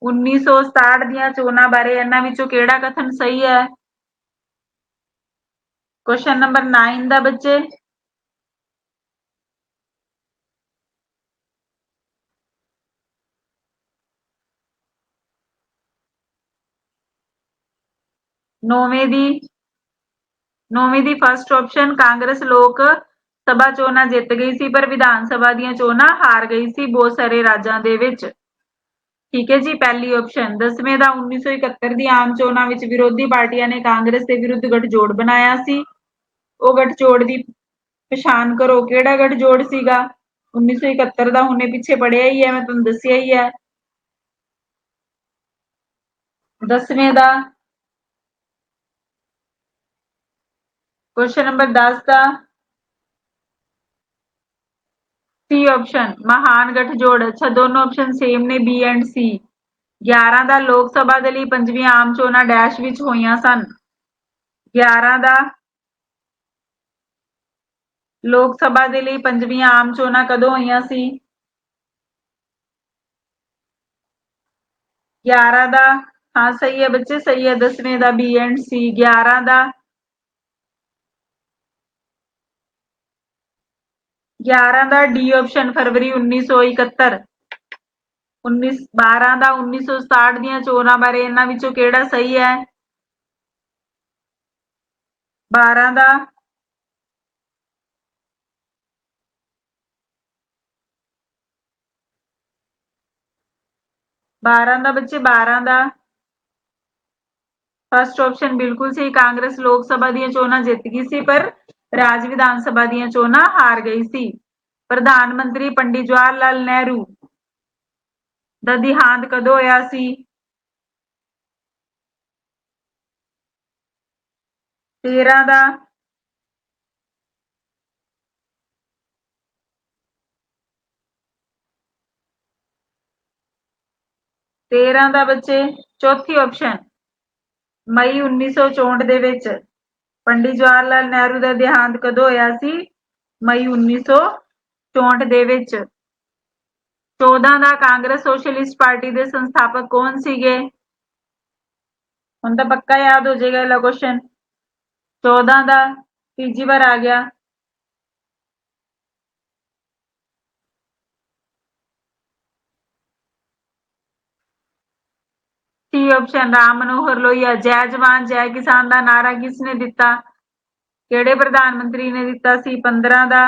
1967 ਦੀਆਂ ਚੋਣਾਂ ਬਾਰੇ ਇਹਨਾਂ ਵਿੱਚੋਂ ਕਿਹੜਾ ਕਥਨ ਸਹੀ ਹੈ। क्वेश्चन नंबर 9 ਦਾ ਬੱਚੇ ਨੌਵੇਂ ਦੀ ਫਸਟ ਆਪਸ਼ਨ ਕਾਂਗਰਸ ਲੋਕ ਸਭਾ ਚੋਣਾਂ ਜਿੱਤ ਗਈ ਸੀ ਪਰ ਵਿਧਾਨ ਸਭਾ ਦੀਆਂ ਚੋਣਾਂ ਹਾਰ ਗਈ ਸੀ ਬਹੁਤ ਸਾਰੇ ਰਾਜਾਂ ਦੇ ਵਿੱਚ। ਠੀਕ ਹੈ ਜੀ ਪਹਿਲੀ ਆਪਸ਼ਨ। 10ਵੇਂ ਦਾ 1971 ਦੀ ਆਮ ਚੋਣਾਂ ਵਿੱਚ ਵਿਰੋਧੀ ਪਾਰਟੀਆਂ ਨੇ ਕਾਂਗਰਸ ਦੇ ਵਿਰੁੱਧ ਗਠਜੋੜ ਬਣਾਇਆ ਸੀ। ਉਹ ਗਠਜੋੜ ਦੀ ਪਛਾਣ ਕਰੋ ਕਿਹੜਾ ਗਠਜੋੜ ਸੀਗਾ। 1971 ਦਾ ਹੁਣੇ ਪਿੱਛੇ ਪੜਿਆ ਹੀ ਹੈ ਮੈਂ ਤੁਹਾਨੂੰ ਦੱਸਿਆ ਹੀ ਹੈ। 10ਵੇਂ ਦਾ क्वेश्चन नंबर 10 का सी ऑप्शन महान गठजोड़। अच्छा दोनों ऑप्शन सेम ने बी एंड सी। 11 ਦਾ ਲੋਕ ਸਭਾ ਦੇ ਲਈ ਪੰਜਵੀਂ ਆਮ ਚੋਣਾਂ ਡੈਸ਼ ਵਿੱਚ ਹੋਈਆਂ ਸਨ। 11 ਦਾ ਲੋਕ ਸਭਾ ਦੇ ਲਈ ਪੰਜਵੀਂ ਆਮ ਚੋਣਾਂ ਕਦੋਂ ਹੋਈਆਂ ਸੀ। 11 ਦਾ ਹਾਂ ਸਹੀ ਹੈ ਬੱਚੇ ਸਹੀ ਹੈ। 10ਵੇਂ ਦਾ बी एंड सी। 11 ਦਾ 11 ਦਾ डी ऑप्शन ਫਰਵਰੀ 1971। 12 ਦਾ 1967 ਦੀਆਂ ਚੋਣਾਂ ਬਾਰੇ ਇਹਨਾਂ ਵਿੱਚੋਂ ਕਿਹੜਾ ਸਹੀ ਹੈ। 12 ਦਾ 12 ਦਾ ਬੱਚੇ 12 ਦਾ ਫਸਟ ਆਪਸ਼ਨ ਬਿਲਕੁਲ ਸਹੀ। ਕਾਂਗਰਸ ਲੋਕ ਸਭਾ ਦੀਆਂ ਚੋਣਾਂ ਜਿੱਤ ਗਈ ਸੀ ਪਰ ਰਾਜ ਵਿਧਾਨ ਸਭਾ ਦੀਆਂ ਚੋਣਾਂ ਹਾਰ ਗਈ ਸੀ। ਪ੍ਰਧਾਨ ਮੰਤਰੀ ਪੰਡਿਤ ਜਵਾਹਰ ਲਾਲ ਨਹਿਰੂ ਦਾ ਦੇਹਾਂਤ ਕਦੋਂ ਹੋਇਆ ਸੀ। 13 ਦਾ 13 ਦਾ ਬੱਚੇ ਚੌਥੀ ਆਪਸ਼ਨ ਮਈ 1964 ਦੇ ਵਿੱਚ ਪੰਡਿਤ ਜਵਾਹਰ ਲਾਲ ਨਹਿਰੂ ਦਾ ਦੇਹਾਂਤ ਕਦੋਂ ਹੋਇਆ ਸੀ। ਮਈ 1964 ਦੇ ਵਿੱਚ। 14 ਦਾ ਕਾਂਗਰਸ ਸੋਸ਼ਲਿਸਟ ਪਾਰਟੀ ਦੇ ਸੰਸਥਾਪਕ ਕੌਣ ਸੀਗੇ। ਹੁਣ ਤਾਂ ਪੱਕਾ ਯਾਦ ਹੋ ਜਾਏਗਾ ਇਹ ਕੁਐਸਚਨ। 14 ਦਾ ਤੀਜੀ ਵਾਰ ਆ ਗਿਆ। C option Ram Manohar Lohia. जय जवान जय किसान ਦਾ ਨਾਰਾ ਕਿਸਨੇ ਦਿੱਤਾ। ਕਿਹੜੇ ਪ੍ਰਧਾਨ ਮੰਤਰੀ ਨੇ ਦਿੱਤਾ ਸੀ। 15 ਦਾ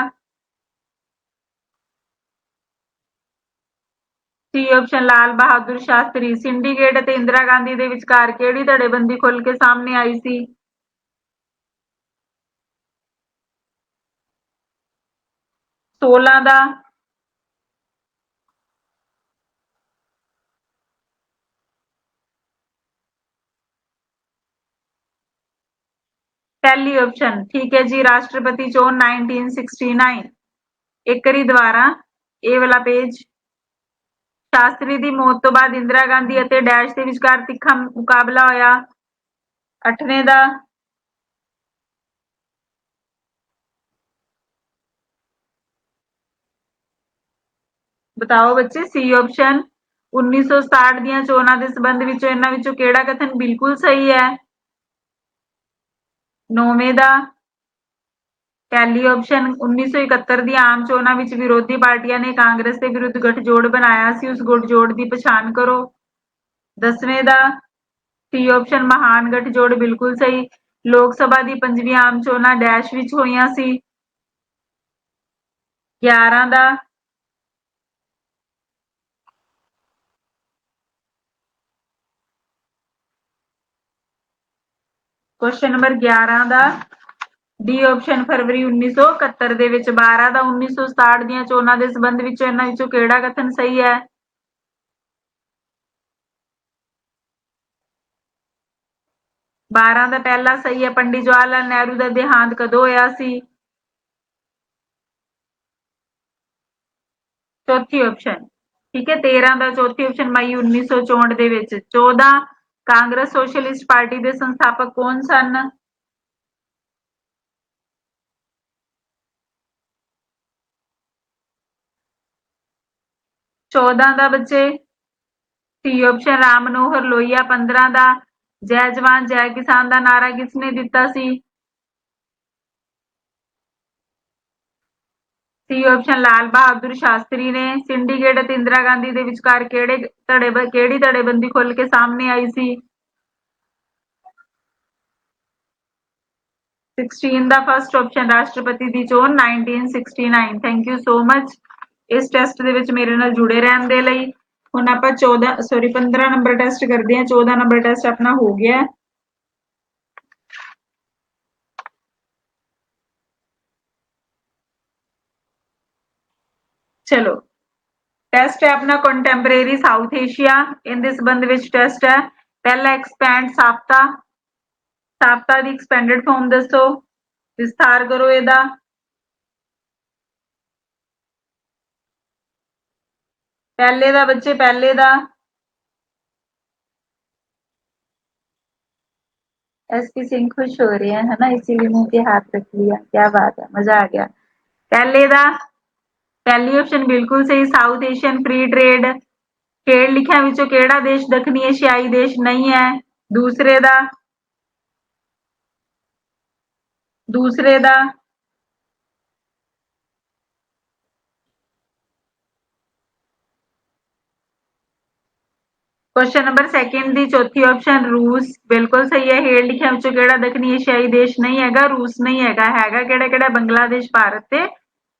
C option Lal Bahadur Shastri. Syndicate ਅਤੇ ਇੰਦਰਾ ਗਾਂਧੀ ਦੇ ਵਿਚਕਾਰ ਕਿਹੜੀ ਧੜੇਬੰਦੀ ਖੁੱਲ ਕੇ ਸਾਹਮਣੇ ਆਈ ਸੀ। 16 ਦਾ ਪਹਿਲੀ ਆਪਸ਼ਨ ਠੀਕ ਹੈ ਜੀ ਰਾਸ਼ਟਰਪਤੀ ਚੋਣ 1969। ਇੱਕ ਵਾਰੀ ਦੁਬਾਰਾ ਇਹ ਵਾਲਾ ਪੇਜ। ਸ਼ਾਸਤਰੀ ਦੀ ਮੌਤ ਤੋਂ ਬਾਅਦ ਇੰਦਰਾ ਗਾਂਧੀ ਅਤੇ ਡੈਸ਼ ਦੇ ਵਿਚਕਾਰ ਤਿੱਖਾ ਮੁਕਾਬਲਾ ਹੋਇਆ। 8ਵੇਂ ਦਾ बताओ बच्चे सी ऑप्शन 1967 ਦੀਆਂ ਚੋਣਾਂ ਦੇ ਸੰਬੰਧ ਵਿੱਚ ਇਹਨਾਂ ਵਿੱਚੋਂ ਕਿਹੜਾ ਕਥਨ ਬਿਲਕੁਲ ਸਹੀ ਹੈ? 9ਵੇਂ ਦਾ ਪਹਿਲੀ ਆਪਸ਼ਨ 1971 ਦੀਆਂ ਆਮ ਚੋਣਾਂ ਵਿੱਚ ਵਿਰੋਧੀ ਪਾਰਟੀਆਂ ਨੇ ਕਾਂਗਰਸ ਦੇ ਵਿਰੁੱਧ ਗੱਠਜੋੜ ਬਣਾਇਆ ਸੀ, ਉਸ ਗੱਠਜੋੜ ਦੀ ਪਛਾਣ ਕਰੋ। 10ਵੇਂ ਦਾ ਸੀ ਆਪਸ਼ਨ ਮਹਾਨ ਗੱਠਜੋੜ ਬਿਲਕੁਲ ਸਹੀ। ਲੋਕ ਸਭਾ ਦੀ 5ਵੀਂ ਆਮ ਚੋਣਾਂ ਡੈਸ਼ ਵਿੱਚ ਹੋਈਆਂ ਸੀ। 11 ਦਾ ਕੁਐਸਚਨ ਨੰਬਰ 11 ਦਾ ਡੀ ਆਪਸ਼ਨ ਫਰਵਰੀ 1971 ਦੇ ਵਿੱਚ। 12 ਦਾ 1967 ਦੀਆਂ ਚੋਣਾਂ ਦੇ ਸੰਬੰਧ ਵਿੱਚ ਇਹਨਾਂ ਵਿੱਚੋਂ ਕਿਹੜਾ ਕਥਨ ਸਹੀ ਹੈ? 12 ਦਾ ਪਹਿਲਾ ਸਹੀ ਹੈ। ਪੰਡਿਤ ਜਵਾਹਰ ਲਾਲ ਨਹਿਰੂ ਦਾ ਦੇਹਾਂਤ ਕਦੋਂ ਹੋਇਆ ਸੀ? ਚੌਥੀ ਆਪਸ਼ਨ ਠੀਕ ਹੈ। 13 ਦਾ ਚੌਥੀ ਆਪਸ਼ਨ ਮਈ 1964 ਦੇ ਵਿੱਚ। 14 ਕਾਂਗਰਸ ਸੋਸ਼ਲਿਸਟ ਪਾਰਟੀ ਦੇ ਸੰਸਥਾਪਕ ਕੌਣ ਸਨ? ਦਾ ਬੱਚੇ ਸੀ ਆਪਸ਼ਨ ਰਾਮ ਮਨੋਹਰ ਲੋਹੀਆ। 15 ਦਾ ਜੈ ਜਵਾਨ ਜੈ ਕਿਸਾਨ ਦਾ ਨਾਰਾ ਕਿਸਨੇ ਦਿੱਤਾ ਸੀ? ਸੀ ਆਪਸ਼ਨ ਲਾਲ ਬਹਾਦੁਰ ਸ਼ਾਸਤਰੀ ਨੇ। ਸਿੰਡੀਕੇਟ ਅਤੇ ਇੰਦਰਾ ਗਾਂਧੀ ਦੇ ਵਿਚਕਾਰ ਕਿਹੜੀ ਧੜੇਬੰਦੀ ਖੁੱਲ ਕੇ ਸਾਹਮਣੇ ਆਈ ਸੀ? 16 ਦਾ ਫਸਟ ਆਪਸ਼ਨ ਰਾਸ਼ਟਰਪਤੀ ਦੀ ਚੋਣ 1969। ਥੈਂਕ ਯੂ ਸੋ ਮਚ ਇਸ ਟੈਸਟ ਦੇ ਵਿੱਚ ਮੇਰੇ ਨਾਲ ਜੁੜੇ ਰਹਿਣ ਦੇ ਲਈ। ਹੁਣ ਆਪਾਂ 15 ਨੰਬਰ ਟੈਸਟ ਕਰਦੇ ਹਾਂ। 14 ਨੰਬਰ ਟੈਸਟ ਆਪਣਾ ਹੋ ਗਿਆ। ਚਲੋ ਟੈਸਟ ਹੈ ਆਪਣਾ ਕੰਟੈਂਪਰੇਰੀ ਸਾਊਥ ਏਸ਼ੀਆ। ਇਹਦੇ ਸੰਬੰਧ ਵਿੱਚ ਟੈਸਟ ਹੈ। ਪਹਿਲਾ ਐਕਸਪੈਂਡ ਸਾਬਤਾ ਦੀ ਐਕਸਪੈਂਡਡ ਫਾਰਮ ਦੱਸੋ, ਵਿਸਥਾਰ ਕਰੋ ਇਹਦਾ। ਪਹਿਲੇ ਦਾ ਬੱਚੇ ਪਹਿਲੇ ਦਾ एसपी सिंह खुश हो रहे हैं है ना, इसीलिए मुंह पे हाथ रख लिया। क्या बात है, मजा आ गया। पहले दा पहली ऑप्शन बिल्कुल सही, साउथ एशियन फ्री ट्रेड। खेड़ लिखिया विचों केड़ा देश दक्षिणी एशियाई देश नहीं है? दूसरे दा क्वेश्चन नंबर सेकंड दी चौथी ऑप्शन रूस बिल्कुल सही है। हेठ लिखिया विचों केड़ा दक्षिणी एशियाई देश नहीं हैगा? रूस नहीं हैगा। हैगा केड़ा बंगलादेश, भारत ते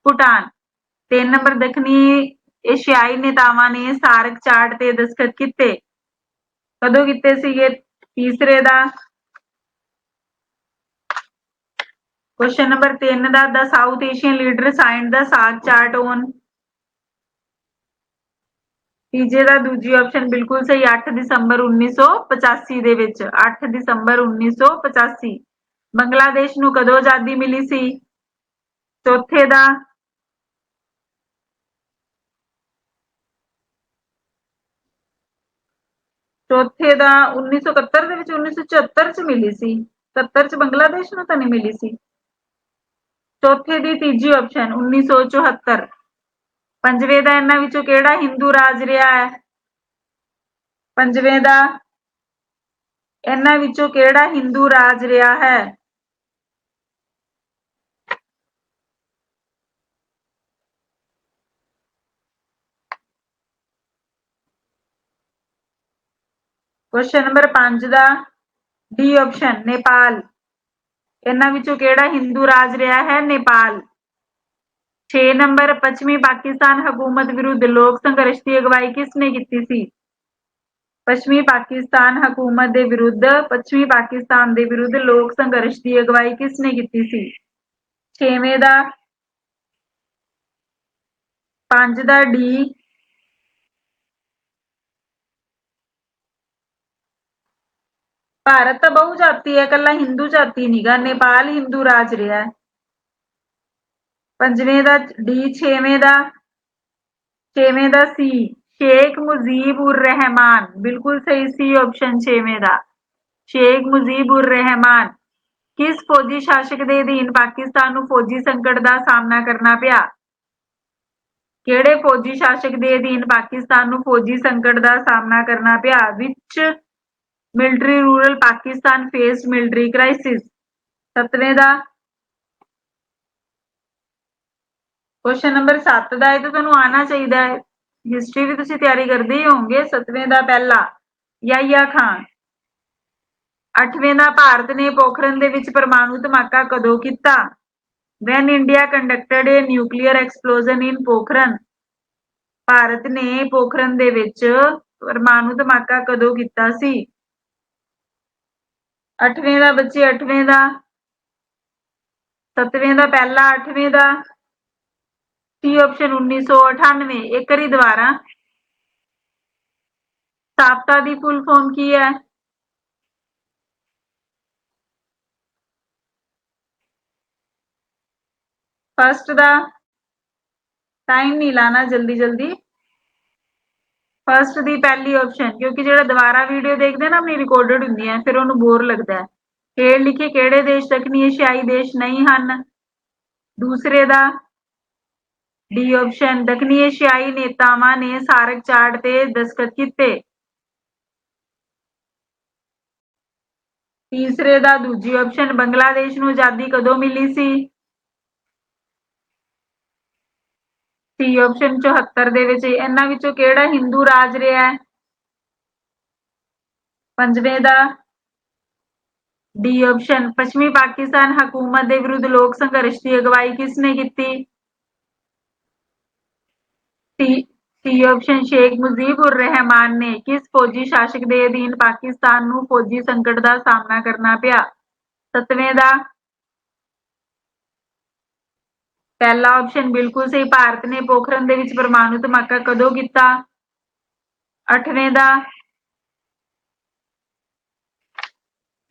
भूटान। 3 नंबर दक्षिणी एशियाई नेतावां ने सार्क चार्ट ते दस्तखत कीते, कदों कीते सीगे? तीसरे दा क्वेश्चन नंबर 3 दा south Asian leader signed the SAARC charter on. तीजे ਦਾ ਦੂਜੀ ਆਪਸ਼ਨ ਬਿਲਕੁਲ ਸਹੀ 8 ਦਸੰਬਰ 1985 ਦੇ ਵਿੱਚ। 8 ਦਸੰਬਰ 1985। ਬੰਗਲਾਦੇਸ਼ ਨੂੰ ਕਦੋਂ ਆਜ਼ਾਦੀ ਮਿਲੀ ਸੀ? ਚੌਥੇ ਦਾ 1971 ਦੇ ਵਿੱਚ 1974 ਚ ਮਿਲੀ ਸੀ। 70 ਚ ਬੰਗਲਾਦੇਸ਼ ਨੂੰ ਤਾਂ ਨਹੀਂ ਮਿਲੀ ਸੀ। ਚੌਥੇ ਦੀ ਤੀਜੀ ਆਪਸ਼ਨ 1974। ਪੰਜਵੇਂ ਦਾ ਇਹਨਾਂ ਵਿੱਚੋਂ ਕਿਹੜਾ ਹਿੰਦੂ ਰਾਜ ਰਿਹਾ ਹੈ? ਪੰਜਵੇਂ ਦਾ ਇਹਨਾਂ ਵਿੱਚੋਂ ਕਿਹੜਾ ਹਿੰਦੂ ਰਾਜ ਰਿਹਾ ਹੈ? क्वेश्चन नंबर 5 ਦਾ ਡੀ ਆਪਸ਼ਨ ਨੇਪਾਲ। ਇਹਨਾਂ ਵਿੱਚੋਂ ਕਿਹੜਾ ਹਿੰਦੂ ਰਾਜ ਰਿਹਾ ਹੈ? ਨੇਪਾਲ। 6 ਨੰਬਰ ਪੱਛਮੀ ਪਾਕਿਸਤਾਨ ਹਕੂਮਤ ਵਿਰੁੱਧ ਲੋਕ ਸੰਘਰਸ਼ ਦੀ ਅਗਵਾਈ ਕਿਸ ਨੇ ਕੀਤੀ ਸੀ? ਪੱਛਮੀ ਪਾਕਿਸਤਾਨ ਹਕੂਮਤ ਦੇ ਵਿਰੁੱਧ ਪੱਛਮੀ ਪਾਕਿਸਤਾਨ ਦੇ ਵਿਰੁੱਧ ਲੋਕ ਸੰਘਰਸ਼ ਦੀ ਅਗਵਾਈ ਕਿਸ ਨੇ ਕੀਤੀ ਸੀ? 6ਵੇਂ ਦਾ 5 ਦਾ ਡੀ ਭਾਰਤ ਤਾਂ ਬਹੁ ਜਾਤੀ ਹੈ, ਕੱਲਾ ਹਿੰਦੂ ਜਾਤੀ ਨੀਗਾ। ਨੇਪਾਲ ਹਿੰਦੂ ਰਾਜ ਰਿਹਾ ਹੈ। ਪੰਜਵੇਂ ਦਾ ਡੀ। ਛੇਵੇਂ ਦਾ ਸੀ ਸ਼ੇਖ ਮੁਜੀਬ ਉਰ ਰਹਿਮਾਨ। ਬਿਲਕੁਲ ਸਹੀ ਸੀ ਆਪਸ਼ਨ ਛੇਵੇਂ ਦਾ ਸ਼ੇਖ ਮੁਜੀਬ ਉਰ ਰਹਿਮਾਨ। ਕਿਸ ਫੌਜੀ ਸ਼ਾਸਕ ਦੇ ਅਧੀਨ ਪਾਕਿਸਤਾਨ ਨੂੰ ਫੌਜੀ ਸੰਕਟ ਦਾ ਸਾਹਮਣਾ ਕਰਨਾ ਪਿਆ? ਕਿਹੜੇ ਫੌਜੀ ਸ਼ਾਸਕ ਦੇ ਅਧੀਨ ਪਾਕਿਸਤਾਨ ਨੂੰ ਫੌਜੀ ਸੰਕਟ ਦਾ ਸਾਹਮਣਾ ਕਰਨਾ ਪਿਆ? ਵਿਚ military rule Pakistan faced military crisis. 7ਵੇਂ ਦਾ क्वेश्चन नंबर 7 ਦਾ ਇਹ ਤਾਂ ਤੁਹਾਨੂੰ ਆਣਾ ਚਾਹੀਦਾ ਹੈ। ਹਿਸਟਰੀ ਵੀ ਤੁਸੀਂ ਤਿਆਰੀ ਕਰਦੇ ਹੀ ਹੋਵੋਗੇ। 7ਵੇਂ ਦਾ ਪਹਿਲਾ ਯਾਹਿਆ ਖਾਨ। 8ਵੇਂ ਦਾ ਭਾਰਤ ਨੇ ਪੋਖਰਨ ਦੇ ਵਿੱਚ ਪਰਮਾਣੂ ਧਮਾਕਾ ਕਦੋਂ ਕੀਤਾ? ਵੈਨ ਇੰਡੀਆ ਕੰਡਕਟਡ ਏ ਨਿਊਕਲੀਅਰ ਐਕਸਪਲੋਜ਼ਨ ਇਨ ਪੋਖਰਨ। ਭਾਰਤ ਨੇ ਪੋਖਰਨ ਦੇ ਵਿੱਚ ਪਰਮਾਣੂ ਧਮਾਕਾ ਕਦੋਂ ਕੀਤਾ ਸੀ? 8ਵੇਂ ਦਾ ਬੱਚੇ 8ਵੇਂ ਦਾ 7ਵੇਂ ਦਾ ਪਹਿਲਾ 8ਵੇਂ ਦਾ ਸੀ ਆਪਸ਼ਨ 1998। ਇੱਕ ਵਾਰੀ ਦੁਬਾਰਾ ਸਾਬਤਾ ਦੀ ਫੁੱਲ ਫਾਰਮ ਕੀ ਹੈ? ਫਸਟ ਦਾ ਟਾਈਮ ਨਹੀਂ ਲਾਣਾ ਜਲਦੀ ਫਸਟ ਦੀ ਪਹਿਲੀ ਆਪਸ਼ਨ ਕਿਉਂਕਿ ਜਿਹੜਾ ਦੁਬਾਰਾ ਵੀਡੀਓ ਦੇਖਦੇ ਨਾ ਆਪਣੀ ਰਿਕਾਰਡਡ ਹੁੰਦੀ ਹੈ ਫਿਰ ਉਹਨੂੰ ਬੋਰ ਲੱਗਦਾ ਹੈ। ਹੇਠ ਲਿਖੇ ਕਿਹੜੇ ਦੇਸ਼ ਦੱਖਣੀ ਏਸ਼ੀਆਈ ਦੇਸ਼ ਨਹੀਂ ਹਨ? ਦੂਸਰੇ ਦਾ ਡੀ ਆਪਸ਼ਨ ਦੱਖਣੀ ਏਸ਼ੀਆਈ ਨੇਤਾਵਾਂ ਨੇ ਸਾਰਕ ਚਾਰਟ ਤੇ ਦਸਤਖਤ ਕੀਤੇ। ਤੀਸਰੇ ਦਾ ਦੂਜੀ ਆਪਸ਼ਨ ਬੰਗਲਾਦੇਸ਼ ਨੂੰ ਆਜ਼ਾਦੀ ਕਦੋਂ ਮਿਲੀ ਸੀ? ਸੀ ਆਪਸ਼ਨ 74 ਦੇ ਵਿੱਚ। ਇਹਨਾਂ ਵਿੱਚੋਂ ਕਿਹੜਾ ਹਿੰਦੂ ਰਾਜ ਰਿਹਾ ਹੈ? ਪੰਜਵੇਂ ਦਾ ਡੀ ਆਪਸ਼ਨ ਪੱਛਮੀ ਪਾਕਿਸਤਾਨ ਹਕੂਮਤ ਦੇ ਵਿਰੁੱਧ ਲੋਕ ਸੰਘਰਸ਼ ਦੀ ਅਗਵਾਈ ਕਿਸ ਨੇ ਕੀਤੀ? ਸੀ ਆਪਸ਼ਨ ਸ਼ੇਖ ਮੁਜੀਬੁਰ ਰਹਿਮਾਨ ਨੇ। ਕਿਸ ਫੌਜੀ ਸ਼ਾਸਕ ਦੇ ਅਧੀਨ ਪਾਕਿਸਤਾਨ ਨੂੰ ਫੌਜੀ ਸੰਕਟ ਦਾ ਸਾਹਮਣਾ ਕਰਨਾ ਪਿਆ? 7ਵੇਂ ਦਾ ਪਹਿਲਾ ਆਪਸ਼ਨ ਬਿਲਕੁਲ ਸਹੀ। ਭਾਰਤ ਨੇ ਪੋਖਰਨ ਦੇ ਵਿੱਚ ਪਰਮਾਣੂ ਧਮਾਕਾ ਕਦੋਂ ਕੀਤਾ? 8ਵੇਂ ਦਾ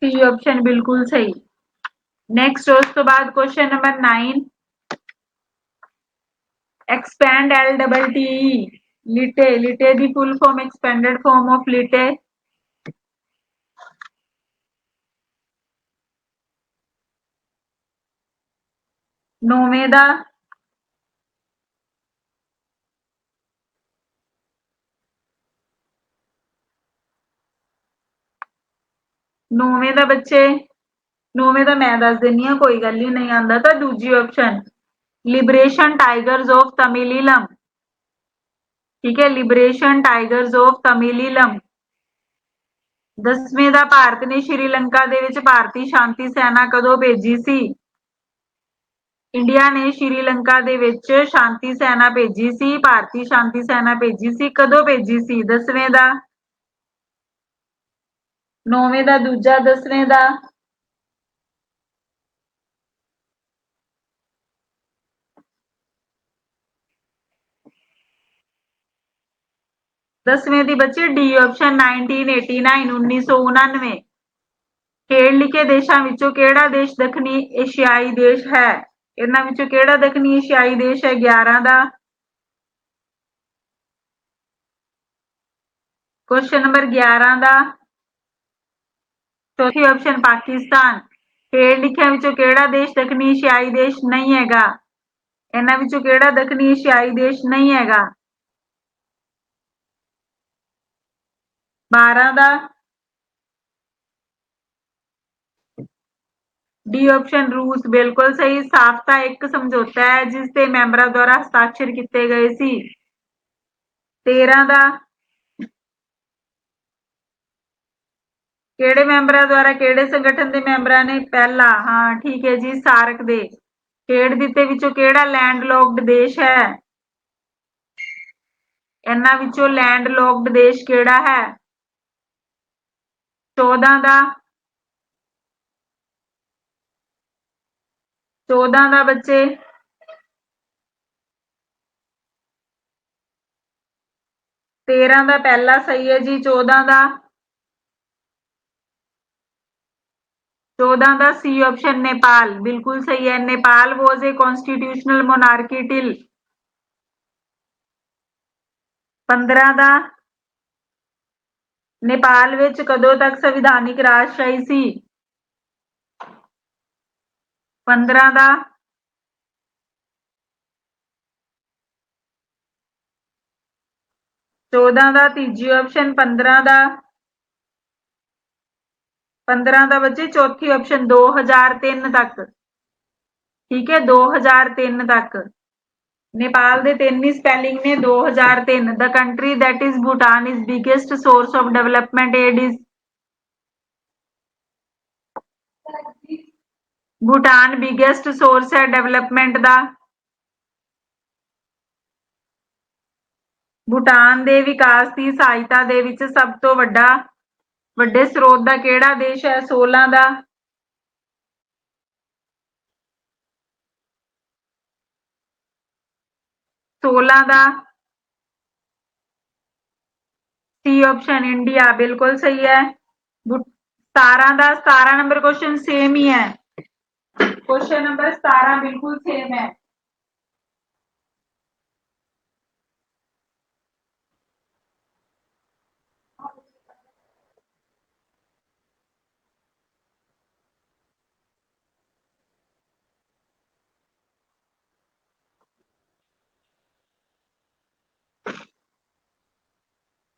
ਸੀ ਆਪਸ਼ਨ ਬਿਲਕੁਲ ਸਹੀ। ਨੈਕਸਟ ਉਸ ਤੋਂ ਬਾਅਦ ਕੁਐਸਚਨ ਨੰਬਰ 9 ਐਕਸਪੈਂਡ LTTE ਲਿਟੇ ਦੀ full form expanded form of ਲਿਟੇ। 9ਵੇਂ ਦਾ ਬੱਚੇ 9ਵੇਂ ਦਾ ਮੈਂ ਦੱਸ ਦਿੰਨੀ ਆ ਕੋਈ ਗੱਲ ਨਹੀਂ ਆਂਦਾ ਤਾਂ ਦੂਜੀ ਆਪਸ਼ਨ ਲਿਬਰੇਸ਼ਨ ਟਾਈਗਰਸ ਆਫ ਤਮਿਲੀਲਮ। ਠੀਕ ਹੈ ਲਿਬਰੇਸ਼ਨ ਟਾਈਗਰਸ ਆਫ ਤਮਿਲੀਲਮ। 10ਵੇਂ ਦਾ ਭਾਰਤ ਨੇ ਸ਼੍ਰੀਲੰਕਾ ਦੇ ਵਿੱਚ ਭਾਰਤੀ ਸ਼ਾਂਤੀ ਸੈਨਾ ਕਦੋਂ ਭੇਜੀ ਸੀ? ਇੰਡੀਆ ਨੇ ਸ਼੍ਰੀਲੰਕਾ ਦੇ ਵਿੱਚ ਸ਼ਾਂਤੀ ਸੈਨਾ ਭੇਜੀ ਸੀ। ਭਾਰਤੀ ਸ਼ਾਂਤੀ ਸੈਨਾ ਭੇਜੀ ਸੀ। ਕਦੋਂ ਭੇਜੀ ਸੀ? 10ਵੇਂ ਦਾ 9ਵੇਂ ਦਾ ਦੂਜਾ 10ਵੇਂ ਦਾ 10ਵੇਂ ਦੀ ਬੱਚੇ ਡੀ ਆਪਸ਼ਨ 1989 1999। ਹੇਠ ਲਿਖੇ ਦੇਸ਼ਾਂ ਵਿੱਚੋਂ ਕਿਹੜਾ ਦੇਸ਼ ਦੱਖਣੀ ਏਸ਼ੀਆਈ ਦੇਸ਼ ਹੈ? ਇਹਨਾਂ ਵਿੱਚੋਂ ਕਿਹੜਾ ਦੱਖਣੀ ਏਸ਼ੀਆਈ ਦੇਸ਼ ਹੈ? 11 ਦਾ ਕੁਐਸਚਨ ਨੰਬਰ 11 ਦਾ ਚੌਥੀ ਆਪਸ਼ਨ ਪਾਕਿਸਤਾਨ। ਹੇਠ ਲਿਖਿਆਂ ਵਿੱਚੋਂ ਕਿਹੜਾ ਦੇਸ਼ ਦੱਖਣੀ ਏਸ਼ੀਆਈ ਦੇਸ਼ ਨਹੀਂ ਹੈਗਾ? ਇਹਨਾਂ ਵਿੱਚੋਂ ਕਿਹੜਾ ਦੱਖਣੀ ਏਸ਼ੀਆਈ ਦੇਸ਼ ਨਹੀਂ ਹੈਗਾ? 12 ਦਾ ਡੀ ਆਪਸ਼ਨ ਰੂਸ। ਬਿਲਕੁਲ ਸਹੀ। ਸਾਫਤਾ ਇੱਕ ਸਮਝੌਤਾ ਹੈ ਜਿਸ ਦੇ ਮੈਂਬਰਾਂ ਦੁਆਰਾ ਹਸਤਾਖਰ ਕੀਤੇ ਗਏ ਸੀ। 13 ਦਾ ਕਿਹੜੇ ਮੈਂਬਰਾਂ ਦੁਆਰਾ ਕਿਹੜੇ ਸੰਗਠਨ ਦੇ ਮੈਂਬਰਾਂ ਨੇ? ਪਹਿਲਾ ਹਾਂ ਠੀਕ ਹੈ ਜੀ ਸਾਰਕ ਦੇ। ਹੇਠ ਦਿੱਤੇ ਵਿੱਚੋਂ ਕਿਹੜਾ ਲੈਂਡਲੌਕਡ ਦੇਸ਼ ਹੈ? ਇਹਨਾਂ ਵਿੱਚੋਂ ਲੈਂਡਲੌਕਡ ਦੇਸ਼ ਕਿਹੜਾ ਹੈ? 14 ਦਾ ਬੱਚੇ 13 ਦਾ ਪਹਿਲਾ ਸਹੀ ਹੈ ਜੀ। 14 ਦਾ ਸੀ ਆਪਸ਼ਨ ਨੇਪਾਲ ਬਿਲਕੁਲ ਸਹੀ ਹੈ। ਨੇਪਾਲ ਵਾਜ਼ ਏ ਕॉन्स्टिट्यूशनल मोनार्की टिल। 15 ਦਾ ਨੇਪਾਲ ਵਿੱਚ ਕਦੋਂ ਤੱਕ ਸੰਵਿਧਾਨਿਕ ਰਾਜਸ਼ਾਹੀ ਸੀ? 15 ਦਾ 14 ਦਾ ਤੀਜੀ ਆਪਸ਼ਨ, 15 ਦਾ 15 ਦਾ ਬੱਚੇ ਚੌਥੀ ਆਪਸ਼ਨ 2003 ਤੱਕ। ਠੀਕ ਹੈ 2003 ਤੱਕ। नेपाल ਦੇ ਤਿੰਨ ਹੀ ਸਪੈਲਿੰਗ ਨੇ 2003। The country that is Bhutan is biggest source of development aid is Bhutan biggest source है डेवलपमेंट ਦਾ। ਭੂਟਾਨ ਦੇ ਵਿਕਾਸ ਦੀ ਸਹਾਇਤਾ ਦੇ ਵਿੱਚ ਸਭ ਤੋਂ ਵੱਡੇ ਸਰੋਤ ਦਾ ਕਿਹੜਾ ਦੇਸ਼ ਹੈ? 16 ਦਾ 16 ਦਾ सी ऑप्शन इंडिया बिल्कुल सही है। 17 ਦਾ 17 नंबर क्वेश्चन सेम ही है। क्वेश्चन नंबर 17 बिल्कुल सेम है।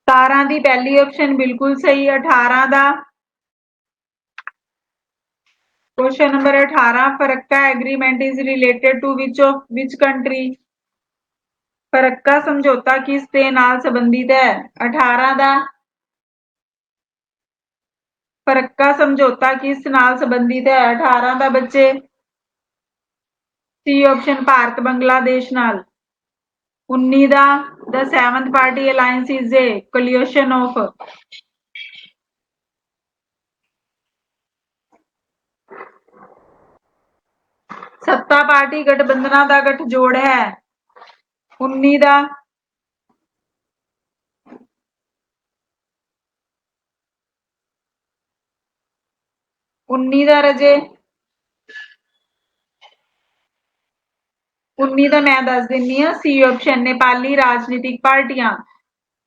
सतारा की पहली ऑप्शन बिल्कुल सही। 18 का question number 18 Farakka agreement is related to which country? Farakka समझौता किस दे नाल संबंधित है? 18 का फरक्का समझौता किस नाल संबंधित है? 18 का बच्चे सी ऑप्शन भारत बांग्लादेश नाल। 19 का the seventh party alliance is a collision of सत्ता पार्टी गठबंधना का गठजोड़ है। 19 का 19 का रजे 19 का मैं दस दिनी हाँ सी ऑप्शन नेपाली राजनीतिक पार्टियां।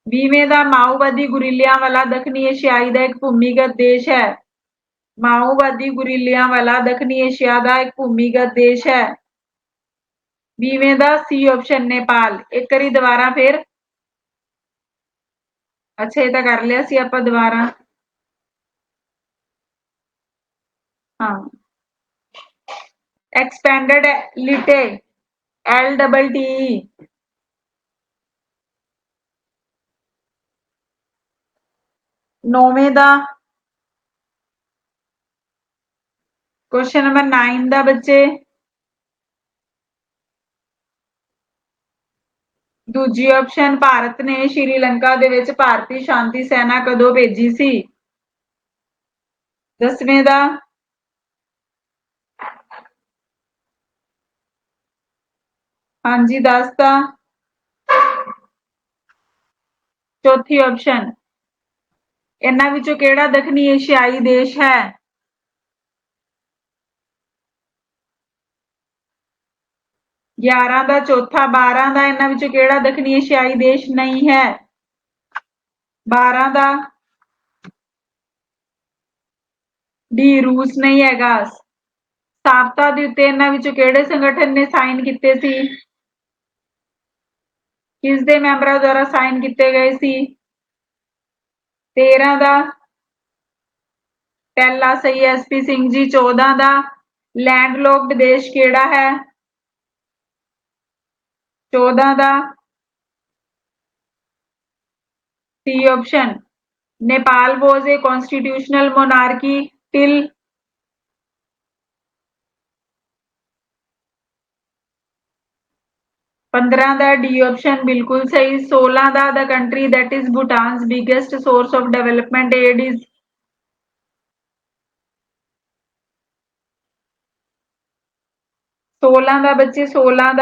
20वें का माओवादी गुरिल्लियां वाला दक्षिणी एशियाई का एक भूमिगत देश है। माओवादी गुरिल्लियां वाला दक्षिणी एशिया का एक भूमिगत देश है। 20वें का सी ऑप्शन नेपाल। एक बारी दोबारा फिर अच्छा ये तो कर लिया सी आपां दोबारा। हाँ एक्सपेंडेड लिटे LTTE। 9वें का क्वेश्चन नंबर 9 का बच्चे दूजी ऑप्शन भारत ने श्रीलंका दे विच भारतीय शांति सेना कदों भेजी सी? 10वें का हाँ जी 10 का चौथी ऑप्शन इन्हां विचों केड़ा दक्षिणी एशियाई देश है? 11 का चौथा। 12 का इन्हां विचों केड़ा दक्षिणी एशियाई देश नहीं है? 12 का डी रूस नहीं हैगा। साफ्ता दे उत्ते इन्हां विचों केड़े संगठन ने साइन कीते सी? किस दे मैंबरां द्वारा साइन किए गए सी? 13 का पहला सही SP सिंह जी। 14 का लैंडलॉक्ड देश केड़ा है? 14 का C option Nepal was a constitutional monarchy till 15 का डी ऑप्शन बिल्कुल सही। 16 का the country that is Bhutan biggest source of development aid is 16 का बच्चे 16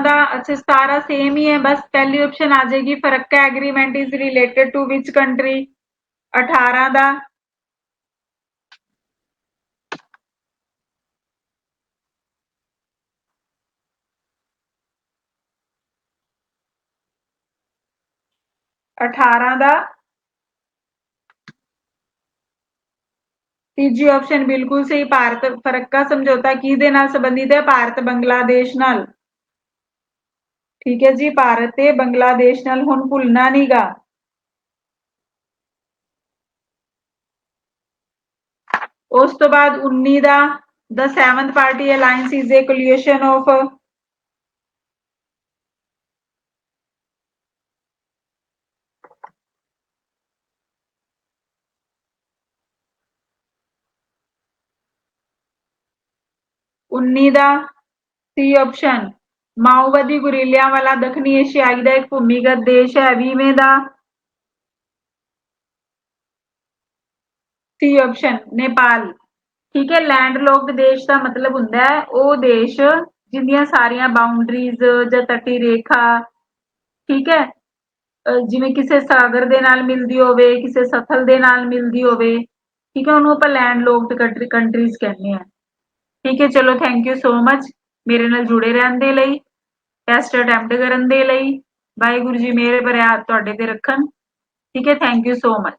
का अच्छा 17 सेम ही है बस पहली ऑप्शन आ जाएगी Farakka agreement is related to which country. 18 का 18 ਦਾ ਤੀਜੀ ਆਪਸ਼ਨ ਬਿਲਕੁਲ ਸਹੀ। ਭਾਰਤ ਫਰक्का ਸਮਝੌਤਾ ਕਿਹਦੇ ਨਾਲ ਸੰਬੰਧਿਤ ਹੈ? ਭਾਰਤ ਬੰਗਲਾਦੇਸ਼ ਨਾਲ। ਠੀਕ ਹੈ ਜੀ, ਭਾਰਤ ਤੇ ਬੰਗਲਾਦੇਸ਼ ਨਾਲ ਹੁਣ ਭੁੱਲਣਾ ਨਹੀਂਗਾ। ਉਸ ਤੋਂ ਬਾਅਦ 19 ਦਾ The seventh party alliance is a coalition of 19 ਦਾ ਸੀ ਆਪਸ਼ਨ ਮਾਓਵਾਦੀ ਗੁਰੀਲਿਆਂ ਵਾਲਾ ਦੱਖਣੀ ਏਸ਼ੀਆਈ ਦਾ ਇੱਕ ਭੂਮੀਗਤ ਦੇਸ਼ ਹੈ। 20ਵੇਂ ਦਾ ਸੀ ਆਪਸ਼ਨ ਨੇਪਾਲ। ਠੀਕ ਹੈ, ਲੈਂਡਲੋਕਡ ਦੇਸ਼ ਦਾ ਮਤਲਬ ਹੁੰਦਾ ਹੈ ਉਹ ਦੇਸ਼ ਜਿੰਦੀਆਂ ਸਾਰੀਆਂ ਬਾਉਂਡਰੀਜ਼ ਜਾਂ ਤਟੀ ਰੇਖਾ, ਠੀਕ ਹੈ, ਜਿਵੇਂ ਕਿਸੇ ਸਾਗਰ ਦੇ ਨਾਲ ਮਿਲਦੀ ਹੋਵੇ, ਕਿਸੇ ਸਥਲ ਦੇ ਨਾਲ ਮਿਲਦੀ ਹੋਵੇ, ਠੀਕ ਹੈ, ਉਹਨੂੰ ਆਪਾਂ ਲੈਂਡਲੋਕਡ ਕੰਟਰੀਜ਼ ਕਹਿੰਦੇ ਆ। ਠੀਕ ਹੈ, ਚਲੋ ਥੈਂਕ ਯੂ ਸੋ ਮਚ ਮੇਰੇ ਨਾਲ ਜੁੜੇ ਰਹਿਣ ਦੇ ਲਈ, ਟੈਸਟ ਅਟੈਂਪਟ ਕਰਨ ਦੇ ਲਈ। ਵਾਹਿਗੁਰੂ ਜੀ ਮਿਹਰ ਭਰਿਆ ਹੱਥ ਤੁਹਾਡੇ ਤੇ ਰੱਖਣ। ਠੀਕ ਹੈ, ਥੈਂਕ ਯੂ ਸੋ ਮਚ।